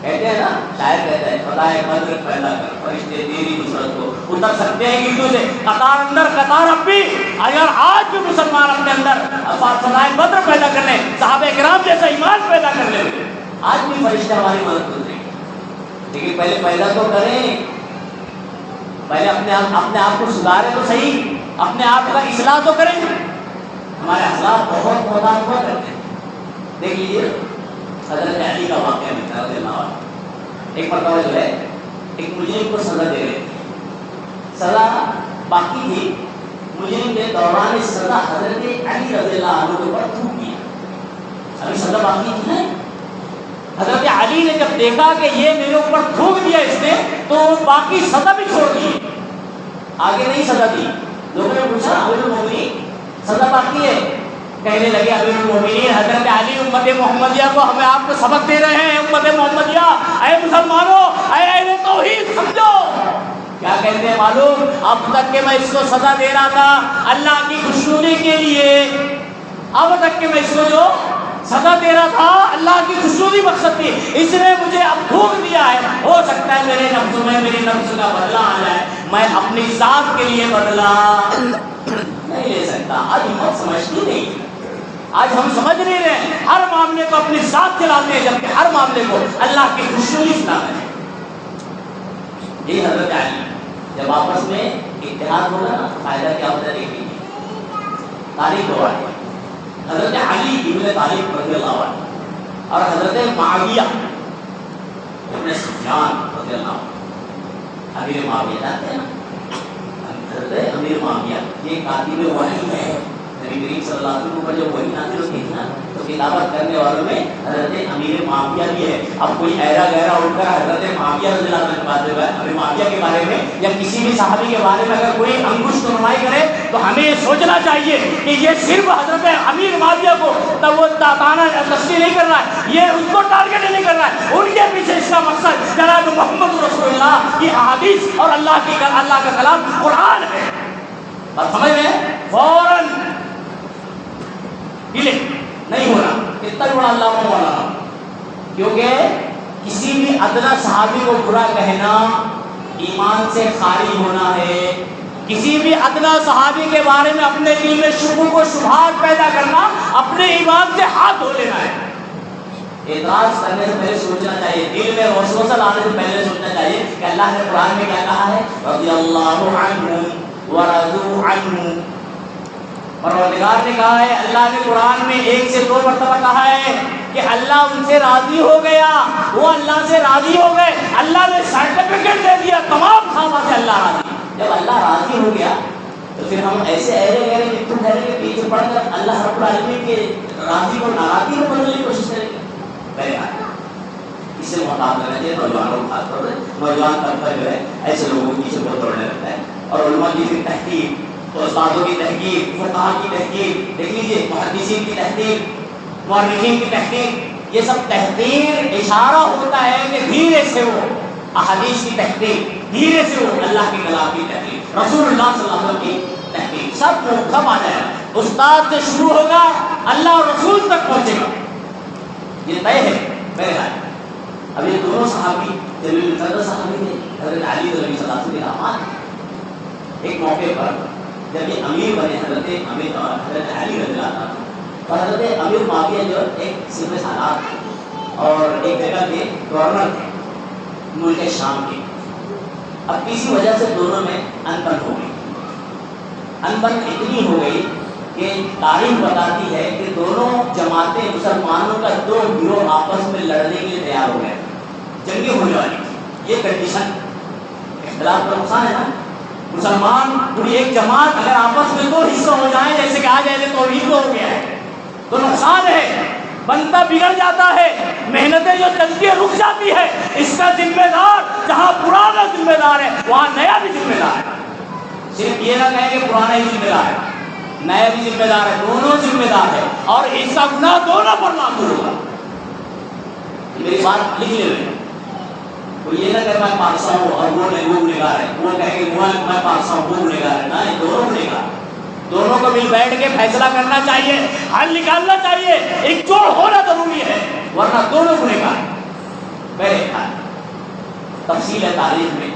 کہتے ہیں نا, شاعر کہتا ہے خدائے قدر پیدا کر, فرشتے تیری نصرت کو اتر سکتے ہیں گردوں سے, قطار اندر قطار اب بھی. اگر آج بھی مسلمان اپنے اندر فضائے بدر پیدا کر لیں, صحابہ کرام جیسا ایمان پیدا کر لیں, آج بھی فرشتے ہماری مدد کر دیں. لیکن پہلے پیدا تو کریں, پہلے اپنے آپ کو سدھاریں تو صحیح, اپنے آپ کا اصلاح تو کریں. ہمارے اخلاق بہت محتاط ہوا کرتے ہیں. دیکھ لیجیے حضرت علی کا واقعہ ملتا ہے رضی اللہ عنہ. ایک مرتبہ جو ہے ایک مجرم کو سزا دے رہے تھے, سزا باقی تھی, مجرم کے دوران سزا حضرت علی رضی اللہ عنہ کے اوپر تھوک دیا. ابھی سزا باقی تھی نا, حضرت علی نے جب دیکھا کہ یہ میرے اوپر تھوک دیا اس نے, تو باقی سزا بھی چھوڑ دی, آگے نہیں سزا دی. لوگوں نے پوچھا امیر المومنین سزا باقی ہے؟ کہنے لگے امیر المومنین حضرت علی امت محمدیہ کو ہمیں آپ کو سبق دے رہے ہیں. امت محمدیہ, اے مسلمانوں, اے اہل توحید سمجھو. کیا کہتے ہیں معلوم؟ اب تک کہ میں اس کو سزا دے رہا تھا اللہ کی خوشنودی کے لیے, اب تک کہ میں اس کو جو سزا دے رہا تھا، اللہ کی خوشنودی مقصد تھی، اس نے مجھے اب تھوک دیا ہے، ہو سکتا ہے میرے نفس میں میری نفس کا بدلہ آ جائے، میں اپنی ذات کے لیے بدلہ نہیں لے سکتا۔ آج ہمت سمجھتی نہیں، آج ہم سمجھ نہیں رہے، ہر معاملے کو اپنی ذات چلاتے ہیں، جبکہ ہر معاملے کو اللہ کی خوشنودی چلانا ہے۔ یہ حضرت علی جب آپس میں اتحاد ہوگا نا، فائدہ کیا ہوتا ہے دیکھیں گے۔ تاریخ ہوا ہے حضرت علی ابن طالب رضی اللہ عنہ اور حضرت معاویہ ابن سفیان رضی اللہ عنہ، امیر معاویہ جانتے ہیں نا، حضرت امیر معاویہ یہ کاتب وحی ہے، نبی کریم صلی اللہ علیہ وسلم پر جب وحی نازل ہوتی ہے نا تو کتابت کرنے والوں میں حضرت امیر معاویہ بھی ہے۔ اب کوئی ایرا گہرا اٹھ کر حضرت معاویہ رضی اللہ عنہ کی بات کرے، امیر معاویہ کے بارے میں یا کسی بھی صحابی کے بارے میں اگر کوئی انگشت نمائی کرے تو ہمیں یہ سوچنا چاہیے کہ یہ صرف حضرت امیر معاویہ کو تانا تشریح نہیں کرنا ہے، یہ اس کو ٹارگیٹ نہیں کرنا ہے، ان کے پیچھے اس کا مقصد جناب محمد رسول اللہ کی احادیث اور اللہ کا کلام قرآن ہے۔ بات سمجھ میں فوراً نہیں ہونا، اتنا بڑا اللہ مولانا، کیونکہ کسی بھی ادنا صحابی کو برا کہنا ایمان سے خالی ہونا ہے، کسی بھی ادنا صحابی کے بارے میں اپنے دل میں شبہات و شبہات پیدا کرنا اپنے ایمان سے ہاتھ دھو لینا ہے۔ اعتراض کرنے سے پہلے سوچنا چاہیے، دل میں وسوسہ لانے سے پہلے سوچنا چاہیے کہ اللہ نے قرآن میں کیا کہا ہے، رضی اللہ عنہم ورضوا عنہ، پروردگار نے کہا ہے، اللہ نے قرآن میں 1 سے 2 مرتبہ کہا ہے کہ اللہ ان سے راضی ہو گیا، وہ اللہ سے راضی ہو گئے، اللہ نے سرٹیفکیٹ دے دیا تمام صحابہ سے اللہ راضی۔ جب اللہ راضی ہو گیا تو پھر ہم ایسے ایرے متھو ٹھہرے کے پیچھے پڑھ کر اللہ رب العالمین کے راضی کو ناراضی میں بدلنے کی کوشش کریں گے؟ اس سے محتاط رہنا چاہیے نوجوانوں کو، خاص طور پر نوجوان طبقہ جو ہے ایسے لوگوں کے پیچھے بہت دوڑنے لگتا ہے، اور علماء کی پھر تحقیق، استادوں کی تحقیق، فقہاء کی تحقیق، دیکھ لیجیے محدثین کی تحقیق، مورخین کی تحقیق، یہ سب تحقیق اشارہ ہوتا ہے کہ دھیرے سے وہ احادیث کی تحقیق، دھیرے سے وہ اللہ کے کلام کی تحقیق، رسول اللہ صلی اللہ علیہ وسلم کی تحقیق، سب آ جائے گا، استاد سے شروع ہوگا اللہ اور رسول تک پہنچے گا، یہ طے ہے۔ بہرحال اب یہ دونوں صحابی جلیل القدر صحابی تھے، حضرت علی رضی اللہ عنہ کے داماد۔ ایک موقع پر جب یہ امیر بنے حضرت علی رضی اللہ عنہ، اور حضرت امیر معاویہ جو ایک صفر سالار اور ایک جگہ کے گورنر تھے ملک شام کے، اب کسی وجہ سے دونوں میں انبن ہو گئی، انبن اتنی ہو گئی کہ تاریخ بتاتی ہے کہ دونوں جماعتیں مسلمانوں کا 2 گروہ آپس میں لڑنے کے لیے تیار ہو گئے، جنگیں ہونے والی تھی۔ یہ کنڈیشن اختلاف کا نقصان ہے نا، مسلمان پوری ایک جماعت اگر آپس میں 2 حصہ ہو جائیں، جیسے کہ آج اہل توحید ہو گیا ہے تو نقصان ہے، بندہ بگڑ جاتا ہے، محنتیں جو چلتی ہے رک جاتی ہے، اس کا ذمہ دار جہاں پرانا ذمہ دار ہے وہاں نیا بھی ذمہ دار ہے۔ صرف یہ نہ کہیں کہ پرانا ہی ذمہ دار ہے، نیا بھی ذمہ دار ہے، دونوں ذمہ دار ہے، اور اس کا گناہ دونوں پر لاگو ہوگا۔ میری بات لکھ لے رہے، وہ یہ نہ کہ میں پارسا ہوں اور وہ گنہگار ہے، وہ کہے کہ میں پارسا ہوں وہ گنہگار ہے، نہیں، دونوں گنہگار، دونوں کو مل بیٹھ کے فیصلہ کرنا چاہیے، حل نکالنا چاہیے، ایک جوڑ ہونا ضروری ہے، ورنہ دونوں گنہگار۔ بہرحال تفصیل ہے تاریخ میں،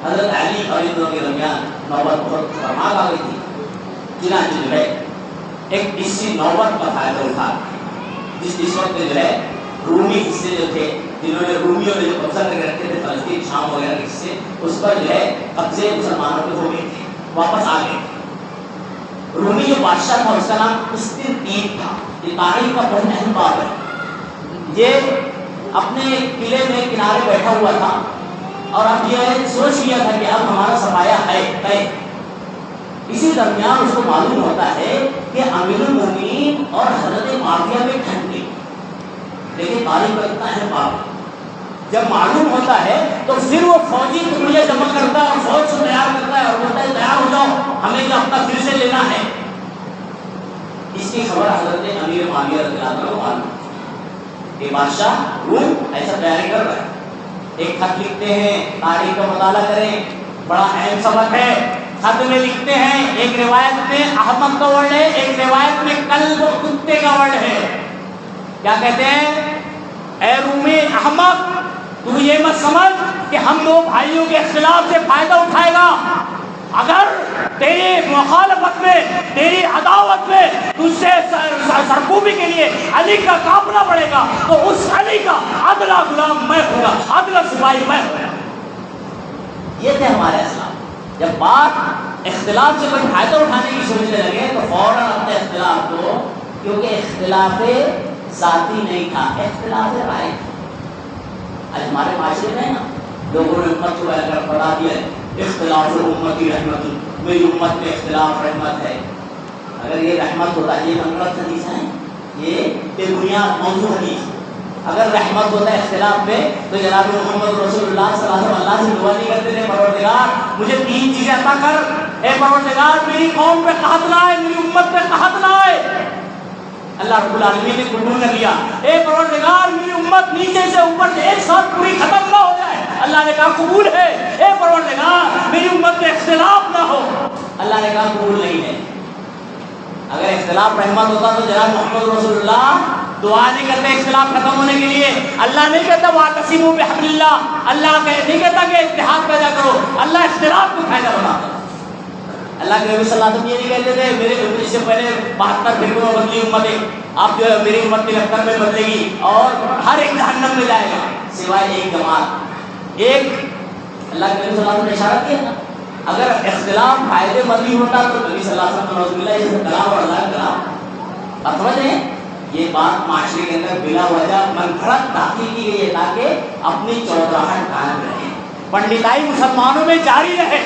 حضرت علی اور ان دونوں کے درمیان نوبت بہت خطرناک آ گئی تھی، چنانچہ جو ہے ایک اسی نوبت کا فائدہ اٹھا جس وقت جو ہے رومی حصے جو تھے، جنہوں نے رومیوں نے جو قبضہ کر کے رکھے تھے فلسطین شام وغیرہ کے حصے، اس پر جو ہے قبضے مسلمانوں کے ہو گئے تھے، واپس آ گئے تھے۔ رومی جو بادشاہ تھا اس کا نام قسطنطین تھا، یہ تاریخ کا بہت اہم باب ہے۔ یہ اپنے قلعے میں کنارے بیٹھا ہوا تھا اور اب یہ سوچ لیا تھا کہ اب ہمارا سفایا ہے طے۔ اسی درمیان اس کو معلوم ہوتا ہے کہ امیر المومنین اور حضرت معاویہ میں ٹھنڈی، لیکن تاریخ کا اتنا اہم باب ہے، جب معلوم ہوتا ہے تو پھر وہ فوجی ٹکڑیاں جمع کرتا ہے اور فوج کو تیار کرتا ہے اور بولتا ہے تیار ہو جاؤ، ہمیں جو اپنا پھر سے لینا ہے۔ اس کی خبر حضرت امیر معاویہ رضی اللہ عنہ کو معلوم کہ بادشاہ روم ایسا تیاری کر رہا ہے، ایک خط لکھتے ہیں، تاریخ کا مطالعہ کریں، بڑا اہم سبق ہے، خط میں لکھتے ہیں، ایک روایت میں احمد کا ورڈ ہے، ایک روایت میں کلب کتے کا ورڈ ہے، کیا کہتے ہیں؟ اے رومی احمق، تو یہ مت سمجھ کہ ہم دو بھائیوں کے اختلاف سے فائدہ اٹھائے گا. اگر تیری مخالفت میں، تیری عداوت میں تجھ سے سرکوبی کے لیے علی کا کانپنا پڑے گا تو اس علی کا عدلا غلام میں ہوں گا، عدلا سپاہی میں ہوں گا. یہ تھے ہمارے اسلام. جب بات اختلاف سے کوئی فائدہ اٹھانے کی سوچنے لگے تو فوراً اپنے اختلاف کو، کیونکہ اختلاف ذاتی نہیں تھا، اختلاف رائے تھا. آج ہمارے معاشرے میں نا لوگوں نے امت کو اگر بتا دیا ہے اختلاف امتی رحمت، میری امت میں اختلاف رحمت ہے. اگر یہ رحمت ہوتا ہے، یہ غلط حدیث ہے، یہ بے بنیاد موضوع حدیث. اگر رحمت ہوتا ہے اختلاف میں تو جناب محمد رسول اللہ صلی اللہ علیہ وسلم اللہ سے دعا نہیں کرتے تھے پروردگار مجھے 3 چیزیں عطا کر، اے پروردگار میری قوم پہ قحط لائے، میری امت پہ قحط لائے. اللہ رب العالمین نے قبول کر لیا. اے پروردگار میری امت نیچے سے اوپر سے ایک ساتھ پوری ختم نہ ہو جائے. اللہ نے کہا قبول ہے. اے پروردگار میری امت میں اختلاف نہ ہو. اللہ نے کہا قبول نہیں ہے. اگر اختلاف رحمت ہوتا تو جناب محمد رسول اللہ دعا نہیں کرتے اختلاف ختم ہونے کے لیے. اللہ نہیں کہتا واعتصموا بحبل اللہ، اللہ نہیں کہتا کہ اتحاد پیدا کرو، اللہ اختلاف کو فائدہ بناتا. اللہ کے نبی صلی اللہ علیہ وسلم یہ نہیں کہتے تھے میرے اس سے پہلے 72 فرقوں میں بدلی امتیں، آپ جو ہے میری امت کی لخر میں بدلے گی اور ہر ایک جہنم میں جائے گا سوائے ایک جماعت. ایک اللہ کے نبی صلی اللہ علیہ وسلم نے اشارہ کیا نا، اگر اختلاف فائدے مندی ہوتا تو نبی صلی اللہ علیہ وسلم نے کلام اور اللہ کا کلام. آپ سمجھ رہے ہیں یہ بات معاشرے کے اندر بلا وجہ من گھڑت داخل کی گئی ہے تاکہ اپنی چودراہٹ قائم رہے، پنڈتائی مسلمانوں میں جاری رہے.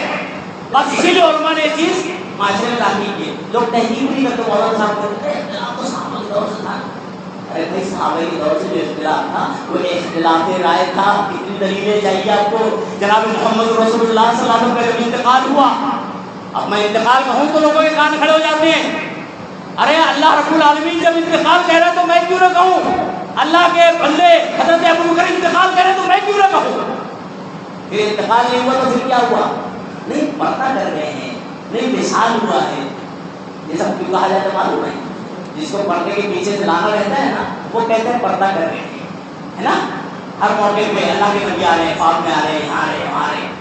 بس اسی لیے علماء نے یہ چیز معاشرے میں داخل کی. لوگ تحقیق نہیں کرتے، مولانا صاحب کہتے ہیں اختلاف تو صحابہ کے دور سے تھا. ارے بھائی صحابہ کے دور سے جو اختلاف تھا وہ اختلاف رائے تھا. کتنی دلیلیں چاہیے آپ کو؟ جناب محمد رسول اللہ صلی اللہ علیہ وسلم کا جب انتقال ہوا، اب میں انتقال کہوں تو لوگوں کے کان کھڑے ہو جاتے ہیں. ارے اللہ رب العالمین جب انتقال کہہ رہا تو میں کیوں نہ کہوں؟ اللہ کے بندے حضرت ابوبکر انتقال کہہ رہے تو میں کیوں نہ کہوں؟ پھر انتقال نہیں ہوا تو پھر کیا ہوا؟ نہیں پردہ کر رہے ہیں، نہیں وصال ہوا ہے. یہ سب کیوں کہا جاتا ہے معلوم ہے؟ جس کو پردے کے پیچھے سے لانا رہتا ہے نا وہ کہتے ہیں پردہ کر رہے ہیں، ہے نا. ہر موقع پہ اللہ کے نبی آ رہے ہیں، خواب میں آ رہے ہیں، یہاں آ رہے ہیں، وہاں آ رہے ہیں،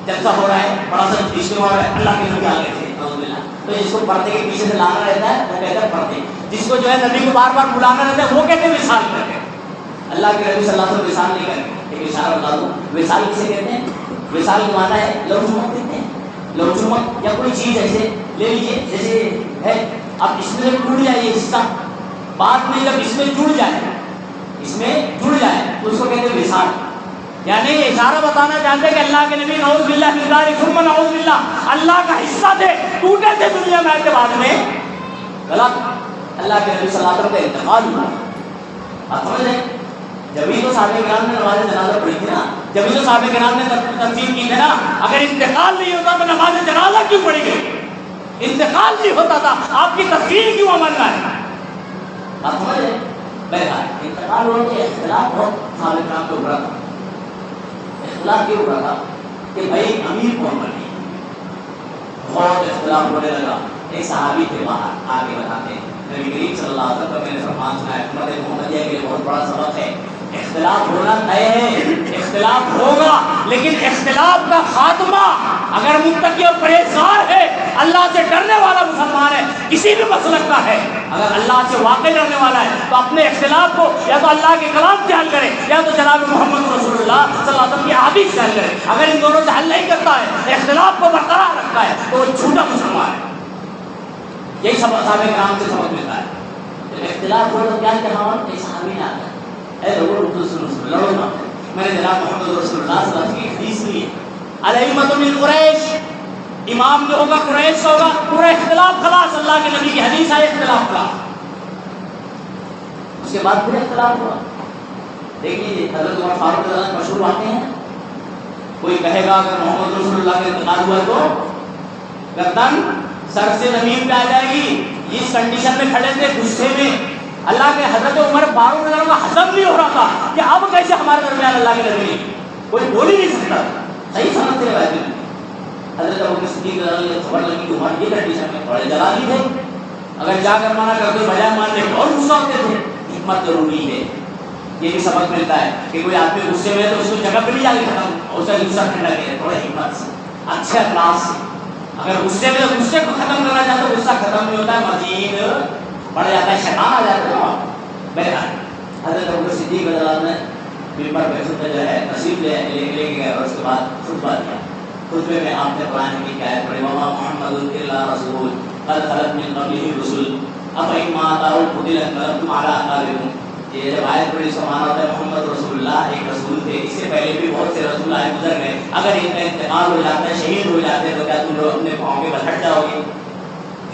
جلسہ ہو رہا ہے، بڑا سا اجتماع ہو رہا ہے، اللہ کے نبی آ گئے تھے. تو جس کو پردے کے پیچھے سے لانا رہتا ہے وہ کہتے ہیں پردے. جس کو جو ہے نبی کو بار بار بلانا رہتا ہے وہ کہتے ہیں وصال کرتے ہیں. اللہ کے نبی صلی اللہ علیہ وسلم وصال نہیں کرتے. ایک اشارہ بتا دوں، وصال کسے کہتے ہیں؟ وصال کا معنی ہے لو چمک دیتے ہیں. لو چمک یا کوئی چیز ایسے لے لیجیے جیسے ہے، اب اس میں ٹوٹ جائے یہ حصہ، بات نہیں جب اس میں جڑ جائے، اس میں جڑ جائے تو اس کو کہتے ہیں وصال. یعنی یہ اشارہ بتانا چاہتے ہیں کہ اللہ کے نبی نعوذ باللہ من ذالک ثم نعوذ باللہ اللہ کا حصہ تھے، ٹوٹے تھے دنیا میں کے بعد میں. غلط. اللہ کے نبی صلی اللہ علیہ وسلم کا انتقال ہوا. آپ سمجھ رہے ہیں؟ جبھی تو صحابہ کرام نے نماز جنازہ پڑھی تھی نا، جبھی تو صحابہ کرام نے تنظیم کی تھی نا. اگر انتقال نہیں ہوتا تو نماز جنازہ کیوں پڑھی گئی؟ انتقال نہیں ہوتا تھا آپ کی تفسیر کیوں عمل نہ ہے؟ آپ سمجھ رہے ہیں؟ بہرحال انتقال ہوا تو اختلاف بہت صحابہ کرام کو ابھرا تھا. اختلاف کیوں ابھرا تھا کہ بھائی امیر کون بنے. بہت اختلاف ہونے لگا. ایک صحابی تھے باہر آگے بتاتے ہیں نبی کریم صلی اللہ علیہ وسلم کا میں نے فرمان سنا ہے، امت محمدیہ کے لیے بہت بڑا سبق ہے. اختلاف ہونا طے ہے، اختلاف ہوگا، لیکن اختلاف کا خاتمہ اگر متقی اور پرہیزگار ہے، اللہ سے ڈرنے والا مسلمان ہے، کسی بھی مسلک کا ہے، اگر اللہ سے واقعی ڈرنے والا ہے تو اپنے اختلاف کو یا تو اللہ کے کلام سے حل کرے یا تو جناب محمد رسول اللہ صلی اللہ علیہ وسلم کی حدیث سے حل کرے. اگر ان دونوں سے حل نہیں کرتا ہے، اختلاف کو برقرار رکھتا ہے تو وہ جھوٹا مسلمان ہے. یہی سب صحابہ کرام سے سبق ملتا ہے. جب اختلاف ہو تو کیا کہا؟ ایک صحابی نے آتا ہے، اے لوگوں اردو سنو، لڑو نہ. میں نے جناب محمد رسول اللہ صلی اللہ علیہ وسلم کی حدیث لی ہے، الائمۃ من قریش، امام جو ہوگا قریش کا ہوگا، پورا اختلاف خلاص. اللہ کے نبی کی حدیث ہے اختلاف خلاص. اس کے بعد پھر اختلاف ہوا. دیکھیے حضرت عمر فاروق رضی اللہ عنہ مشہور واقعے ہیں. کوئی کہے گا اگر محمد رسول اللہ کا انتقال ہوا تو گردن سر سے زمین پہ آ جائے گی. اس کنڈیشن میں کھڑے تھے غصے میں. اللہ کے حضرت عمر فاروق رضی اللہ عنہ کا ہضم نہیں ہو رہا تھا کہ اب کیسے ہمارے درمیان اللہ کے نبی کوئی بول ہی نہیں سکتا. صحیح سمجھتے ہیں بھائی. حضرت ابوبکر صدیق رضی اللہ عنہ کو خبر لگی کہ عمر یہ کنڈیشن میں بڑے جلالی تھے، اگر جا کر مانا کرتے بجائے ماننے اور غصہ ہوتے تھے. حکمت ضروری ہے. یہ بھی سبق ملتا ہے کہ کوئی آدمی غصے میں ہے تو اس کو جگہ پہ نہیں جا کے ختم، اس کا غصہ ٹھنڈا کیا تھوڑا حکمت سے، اچھے اخلاق سے. اگر غصے میں غصے کو ختم کرنا چاہے تو غصہ ختم نہیں ہوتا ہے، مزید بڑھ جاتا ہے، شیطان آ جاتا ہے نا. بہرحال حضرت ابوبکر صدیق رضی اللہ عنہ نے ممبر پہ خطبہ جو ہے تشریف لے کے گئے اور اس کے بعد خطبہ دیا. خطبے میں آپ نے قرآن کی آیت پڑھی وما محمد الا رسول قد خلت من قبلہ الرسل افإن مات أو قتل انقلبتم على أعقابكم. یہ جب آیت پڑھی اس کا معنی ہوتا ہے محمد رسول اللہ ایک رسول تھے، اس سے پہلے بھی بہت سے رسول آئے گزر گئے، اگر ان کا انتقال ہو جاتا ہے، شہید ہو جاتے ہیں تو کیا تم لوگ اپنے پاؤں کے بل ہٹ جاؤ گے؟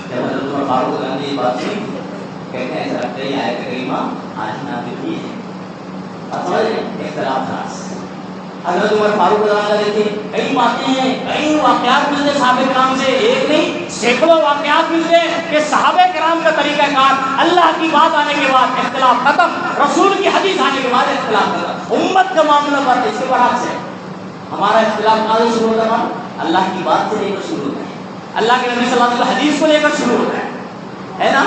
جب حضرت عمر فاروق نے یہ بات سنی کہتے ہیں ایسا لگتا ہے یہ آیت کریمہ آج نازل ہوئی ہے. آپ سمجھ رہے ہیں اختلاف خاص. حضرت عمر فاروق رضی اللہ عنہ دیکھیں کئی باتیں ہیں، کئی واقعات ملتے ہیں صحابہ کرام سے، ایک نہیں سینکڑوں واقعات ملتے ہیں کہ صحابہ کرام کا طریقہ کار اللہ کی بات آنے کے بعد اختلاف ختم، رسول کی حدیث آنے کے بعد اختلاف ختم. امت کا معاملہ بات اس کے برعکس ہے. ہمارا اختلاف کہاں سے شروع ہوتا ہے؟ اللہ کی بات سے لے کر شروع ہوتا ہے، اللہ کے نبی صلی اللہ علیہ وسلم حدیث کو لے کر شروع ہوتا ہے نا.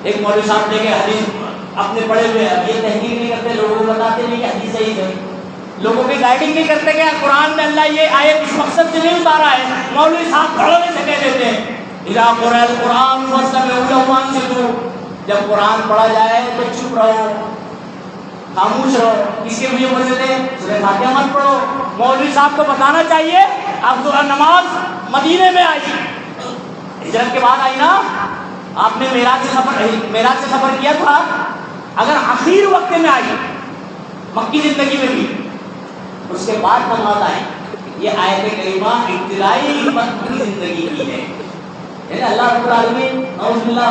ایک مولوی صاحب لے کے حدیث اپنے پڑھے ہوئے یہ تحقیق نہیں کرتے، لوگوں کو بتاتے نہیں کہ حدیث صحیح ہے، لوگوں کی گائیڈنگ نہیں کرتے کہ قرآن میں اللہ یہ آیت اس مقصد سے نہیں اتارا ہے. مولوی صاحب گھڑوں میں سے کہہ دیتے ہیں اذا قرأ القرآن فاستمعوا له وانصتوا، جب قرآن پڑھا جائے تو چپ رہو، خاموش رہو. کس کے لیے بولتے تھے سورہ فاتحہ مت پڑھو. مولوی صاحب کو بتانا چاہیے اب تو نماز مدینے میں آئی، ہجرت کے بعد آئی نا. آپ نے معراج سے سفر کیا تھا، اگر آخر وقت میں آئی مکی زندگی میں بھی اس کے بعد نماز آئے، یہ آیت کریمہ ابتدائی مکی زندگی کی ہے. یعنی اللہ رب العالمین نعوذ باللہ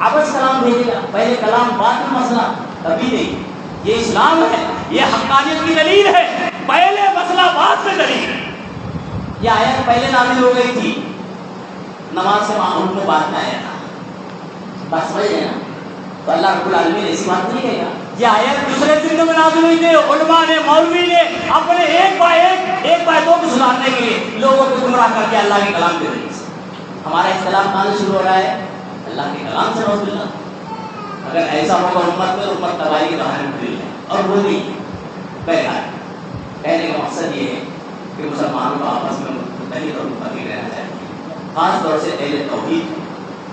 ابس کلام بھیجے گا، پہلے کلام بعد میں مسئلہ، کبھی نہیں. یہ اسلام ہے، یہ حقانیت کی دلیل ہے، پہلے مسئلہ بعد میں دلیل. یہ آیت پہلے نازل ہو گئی تھی، نماز سے معمول میں بعد میں آیا تھا. بات سمجھ رہے ہیں نا؟ تو اللہ رب العالمین ایسی بات نہیں کہے گا. یہ آیت دوسرے دن میں نازل ہوئی تھی، علماء نے مولوی نے اپنے ایک بائے دو کو سنانے کے لیے لوگوں کو گمراہ کر کے اللہ کے کلام کے ذریعے سے. ہمارا اختلاف کہاں سے شروع ہو رہا ہے؟ اللہ کے کلام سے. نعوذ باللہ. اگر ایسا ہوگا امت میں امت تباہی کی کہانی مل ہے اور وہ نہیں. بہرحال کہنے کا مقصد یہ ہے کہ مسلمانوں کو آپس میں متحد اور متفق رہنا چاہیے، خاص طور سے اہل توحید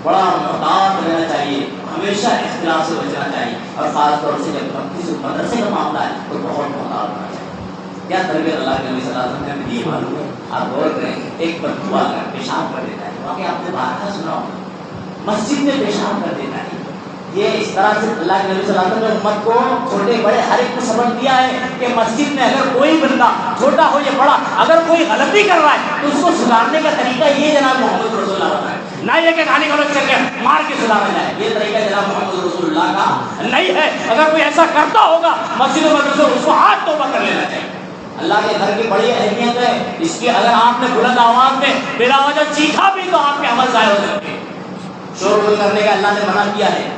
بڑا محتاط رہنا چاہیے، ہمیشہ اختلاف سے بچنا چاہیے، اور خاص طور سے جب کسی مدرسے کا معاملہ ہے تو بہت محتاط ہونا چاہیے. کیا تربیت اللہ کے نبی صلی اللہ علیہ وسلم نے دی معلوم ہے؟ آپ غور کریں، ایک بدبو آ کر پیشاب کر دیتا ہے، واقعی آپ نے باہر کا سنا ہوگا، مسجد میں پیشاب کر دیتا ہے. یہ اس طرح سے اللہ کے نبی صلی اللہ علیہ وسلم نے امت کو چھوٹے بڑے ہر ایک کو سبق دیا ہے کہ مسجد میں اگر کوئی بندہ چھوٹا ہو یا بڑا اگر کوئی غلطی کر رہا ہے تو اس کو سدھارنے کا طریقہ یہ جناب محمد رسول اللہ بتائے. نہ یہ کہ گالی گلوچ کر کے مار کے سدھارا جائے، یہ طریقہ جناب محمد رسول اللہ کا نہیں ہے. اگر کوئی ایسا کرتا ہوگا مسجد و مدرسے اس کو ہاتھ توبہ کر لینا چاہیے. اللہ کے گھر کی بڑی اہمیت ہے اس کی. اگر آپ نے بلند آواز میں بلا وجہ چیخا بھی تو آپ کے عمل ضائع ہو سکتے ہیں. شور کرنے کا اللہ نے منع کیا ہے.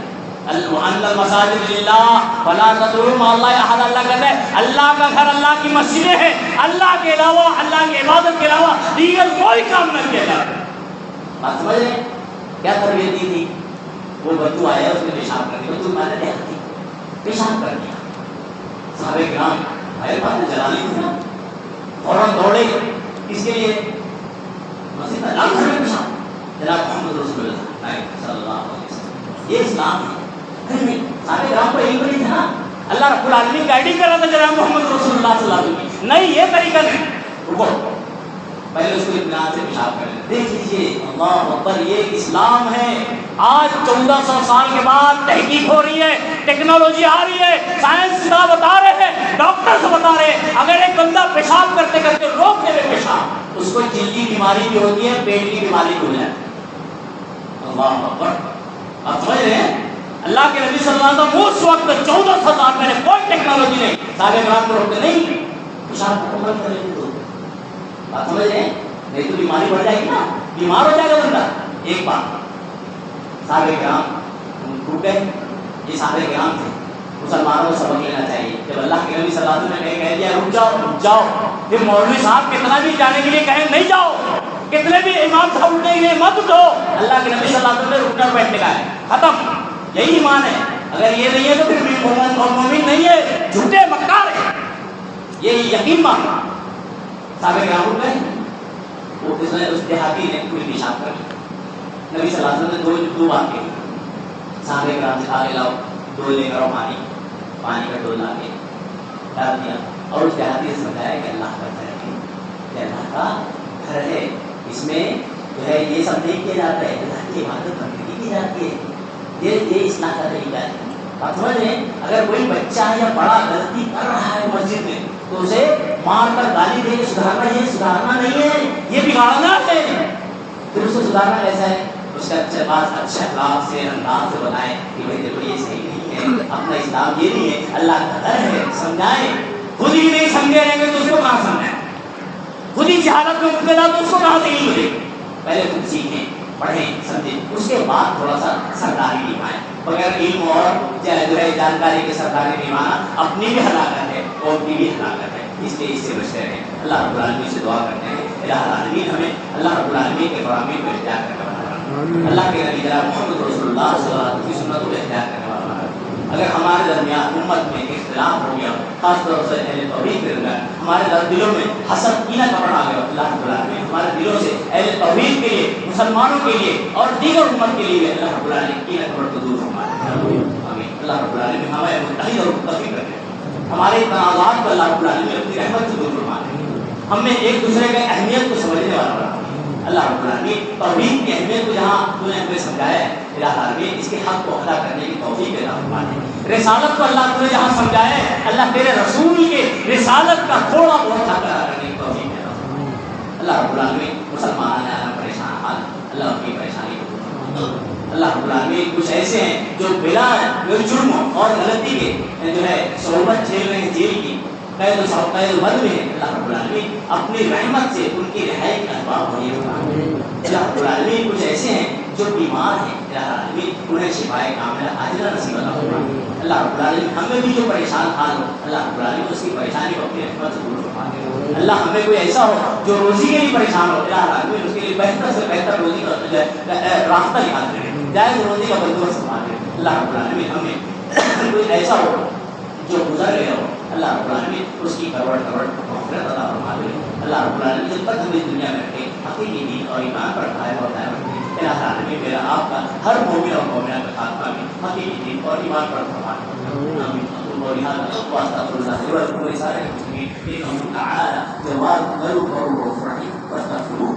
وَأَنَّ الْمَسَاجِدَ لِلَّهِ فَلَا تَدْعُوا مَعَ اللَّهِ أَحَدًا. اللہ کہتا ہے اللہ کا گھر اللہ کی مسجدیں ہیں، اللہ کے علاوہ اللہ کی عبادت کے علاوہ دیگر کوئی کام نہ کیا جائے. بات سمجھ رہے ہیں؟ کیا تربیت دی تھی؟ وہ بدو آیا اس نے پیشاب کر دیا، بدو مانے نہیں آتی پیشاب کر دیا. صحابہ کرام بھائی بات جلالی تھی نا، فوراً دوڑے اس کے لیے مسجد میں لاکھ میں پیشاب. جناب محمد رسول اللہ صلی اللہ علیہ وسلم، یہ اسلام ہے. سارے گرام کو یہی بڑی تھا، اللہ رب العالمین گائیڈنگ کر رہا تھا جناب محمد رسول اللہ صلی اللہ علیہ وسلم. نہیں یہ طریقہ نہیں، رکو پہلے اس کو اطمینان سے پیشاب کر لیں. دیکھ لیجیے اللہ اکبر، یہ اسلام ہے. آج 1400 سال کے بعد تحقیق ہو رہی ہے، ٹیکنالوجی آ رہی ہے، سائنس دا بتا رہے ہیں، ڈاکٹر سے بتا رہے ہیں اگر ایک بندہ پیشاب کرتے کرتے روک دے پیشاب اس کو جلدی بیماری بھی ہوتی ہے، پیٹ کی بیماری بھی ہو جاتی ہے. اللہ اکبر. آپ سمجھ رہے ہیں؟ اللہ کے نبی صلی اللہ علیہ وسلم اس وقت 1400 سال پہلے کوئی ٹیکنالوجی نہیں، صحابہ کرام کو روکتے نہیں، پیشاب مکمل کر لیتے. بات سمجھ رہے ہیں؟ نہیں تو بیماری بڑھ جائے گی نا، بیمار ہو جائے گا بندہ. ایک بات صحابہ کرام ٹوٹ گئے، یہ صحابہ کرام تھے، مسلمانوں کو سبق لینا چاہیے. جب اللہ کے نبی صلی اللہ علیہ وسلم نے کہہ دیا رک جاؤ رک جاؤ، پھر مولوی صاحب کتنا بھی جانے کے لیے کہیں نہیں جاؤ، کتنے بھی امام صاحب اٹھنے کے لیے مت اٹھو، اللہ کے نبی صلی اللہ علیہ وسلم نے رکنا بیٹھنے کا ہے، ختم. یہی ایمان ہے. اگر یہ نہیں ہے تو پھر مومن نہیں ہے، جھوٹے مکار ہے، یہ یقین ماننا۔ صحابہ کرام گئے، وہ اس دیہاتی نے کوئی پیشاب کر نبی صلی اللہ علیہ وسلم نے دو بات کہی، صحابہ کرام سے آگے لاؤ، دو لے کر پانی کا ڈول لا کے ڈال دیا، اور اس دیہاتی نے سمجھایا کہ اللہ کا گھر ہے، کہ اللہ کا گھر ہے، اس میں جو ہے یہ سب نہیں کیا جاتا ہے، اللہ کی عبادت بندگی کی جاتی ہے، یہ اصلاح کا طریقہ ہے۔ آپ سمجھ رہے ہیں، اگر کوئی بچہ یا بڑا غلطی کر رہا ہے مسجد میں تو اسے مار کر گالی دے کے سدھارنا، یہ سدھارنا نہیں ہے، یہ بگاڑنا ہے۔ پھر اس کو سدھارنا کیسا ہے؟ اس کا اچھا بات اچھا اخلاق سے انداز سے بتائیں کہ بھائی دیکھو یہ صحیح نہیں ہے، اپنا اسلام یہ نہیں ہے، اللہ کا گھر ہے، سمجھائیں۔ خود ہی نہیں سمجھے رہیں گے تو اس کو کہاں سمجھائیں؟ خود ہی جہالت میں مبتلا تو اس کو کہاں سے علم ملے؟ پہلے خود سیکھیں، پڑھیں، سمجھیں، اس کے بعد تھوڑا سا سرداری نبھائیں۔ بغیر علم اور جو ہے جانکاری کے سرداری نبھانا اپنی بھی ہلاکت ہے، قوم کی بھی ہلاکت ہے، اس لیے اس سے بچتے رہیں۔ اللہ رب العالمین سے دعا کرتے ہیں، الہ العالمین ہمیں اللہ رب العالمین کے فرامین کو اختیار کرنے والا بنا، اللہ کے نبی جناب محمد رسول اللہ صلی اللہ علیہ وسلم کی سنت کو اختیار کرنے والا بنا۔ اگر ہمارے درمیان امت میں اختلاف ہو گیا، خاص طور سے اہل توحید کے درمیان ہمارے دلوں میں حسد کینہ کپڑ آ گیا، اللہ رب العالمین ہمارے دلوں سے اہل توحید کے لیے، مسلمانوں کے لیے اور دیگر امت کے لیے اللہ رب العالمین کینہ کپڑ کو دور فرمائے، آمین۔ اللہ رب العالمین ہمیں متحد اور متفق رکھے، ہمارے تنازعات کو اللہ رب العالمین اپنی رحمت سے دور فرمائے، ہم میں ایک دوسرے کے اہمیت کو سمجھنے والا بنا۔ اللہ رب العالمین توحید کی اہمیت کو جہاں تو نے ہمیں سمجھایا ہے، الہ العالمین اس کے حق کو ادا کرنے کی توفیق عطا فرمائے۔ رسالت کو اللہ نے جہاں سمجھایا ہے، اللہ تیرے رسول کے رسالت کا تھوڑا بہت حق ادا کرنے کی توفیق عطا فرمائے۔ اللہ رب العالمین مسلمان پریشان حال، اللہ ان کی پریشانی کو دور فرمائے۔ اللہ رب العالمین کچھ ایسے ہیں جو بلا جرم اور غلطی کے جو ہے صحبت جھیل رہے ہیں، جیل کی قید و بند میں ہے، اللہ رب العالمین اپنی رحمت سے ان کی رہائی کا اسباب ہونے فرمائے۔ اللہ رب العالمین کچھ ایسے ہیں جو بیمار ہیں، الہ العالمین انہیں شفائے کاملہ عاجلہ نصیب عطا فرمائے۔ اللہ رب العالمین ہمیں بھی جو پریشان حال ہو، اللہ رب العالمین اس کی پریشانی کو اپنی رحمت سے دور فرمائے۔ اللہ ہمیں کوئی ایسا ہو جو روزی کے لیے پریشان ہو، الہ العالمین اس کے لیے بہتر سے بہتر روزی کا راستہ نکال دے، جائز روزی کا بندوبست فرما دے۔ اللہ رب العالمین ہمیں کوئی ایسا ہو جو گزر گیا ہو، اللہ رب العالمین اس کی کروڑ مغفرت عطا فرما دے۔ اللہ رب العالمین جب تک ہم اس دنیا میں رکھے حقیقی دین اور ایمان پر قائم اور دائم رکھے، الہ العالمین میرا آپ کا ہر مومن اور مومنہ کا خاتمہ بھی حقیقی دین اور ایمان پر فرما دے۔ آمین۔ ولهذا واستغفر الله لي ولكم ولسائر المسلمين انه تعالى جواد غير غفور رحيم فاستغفروه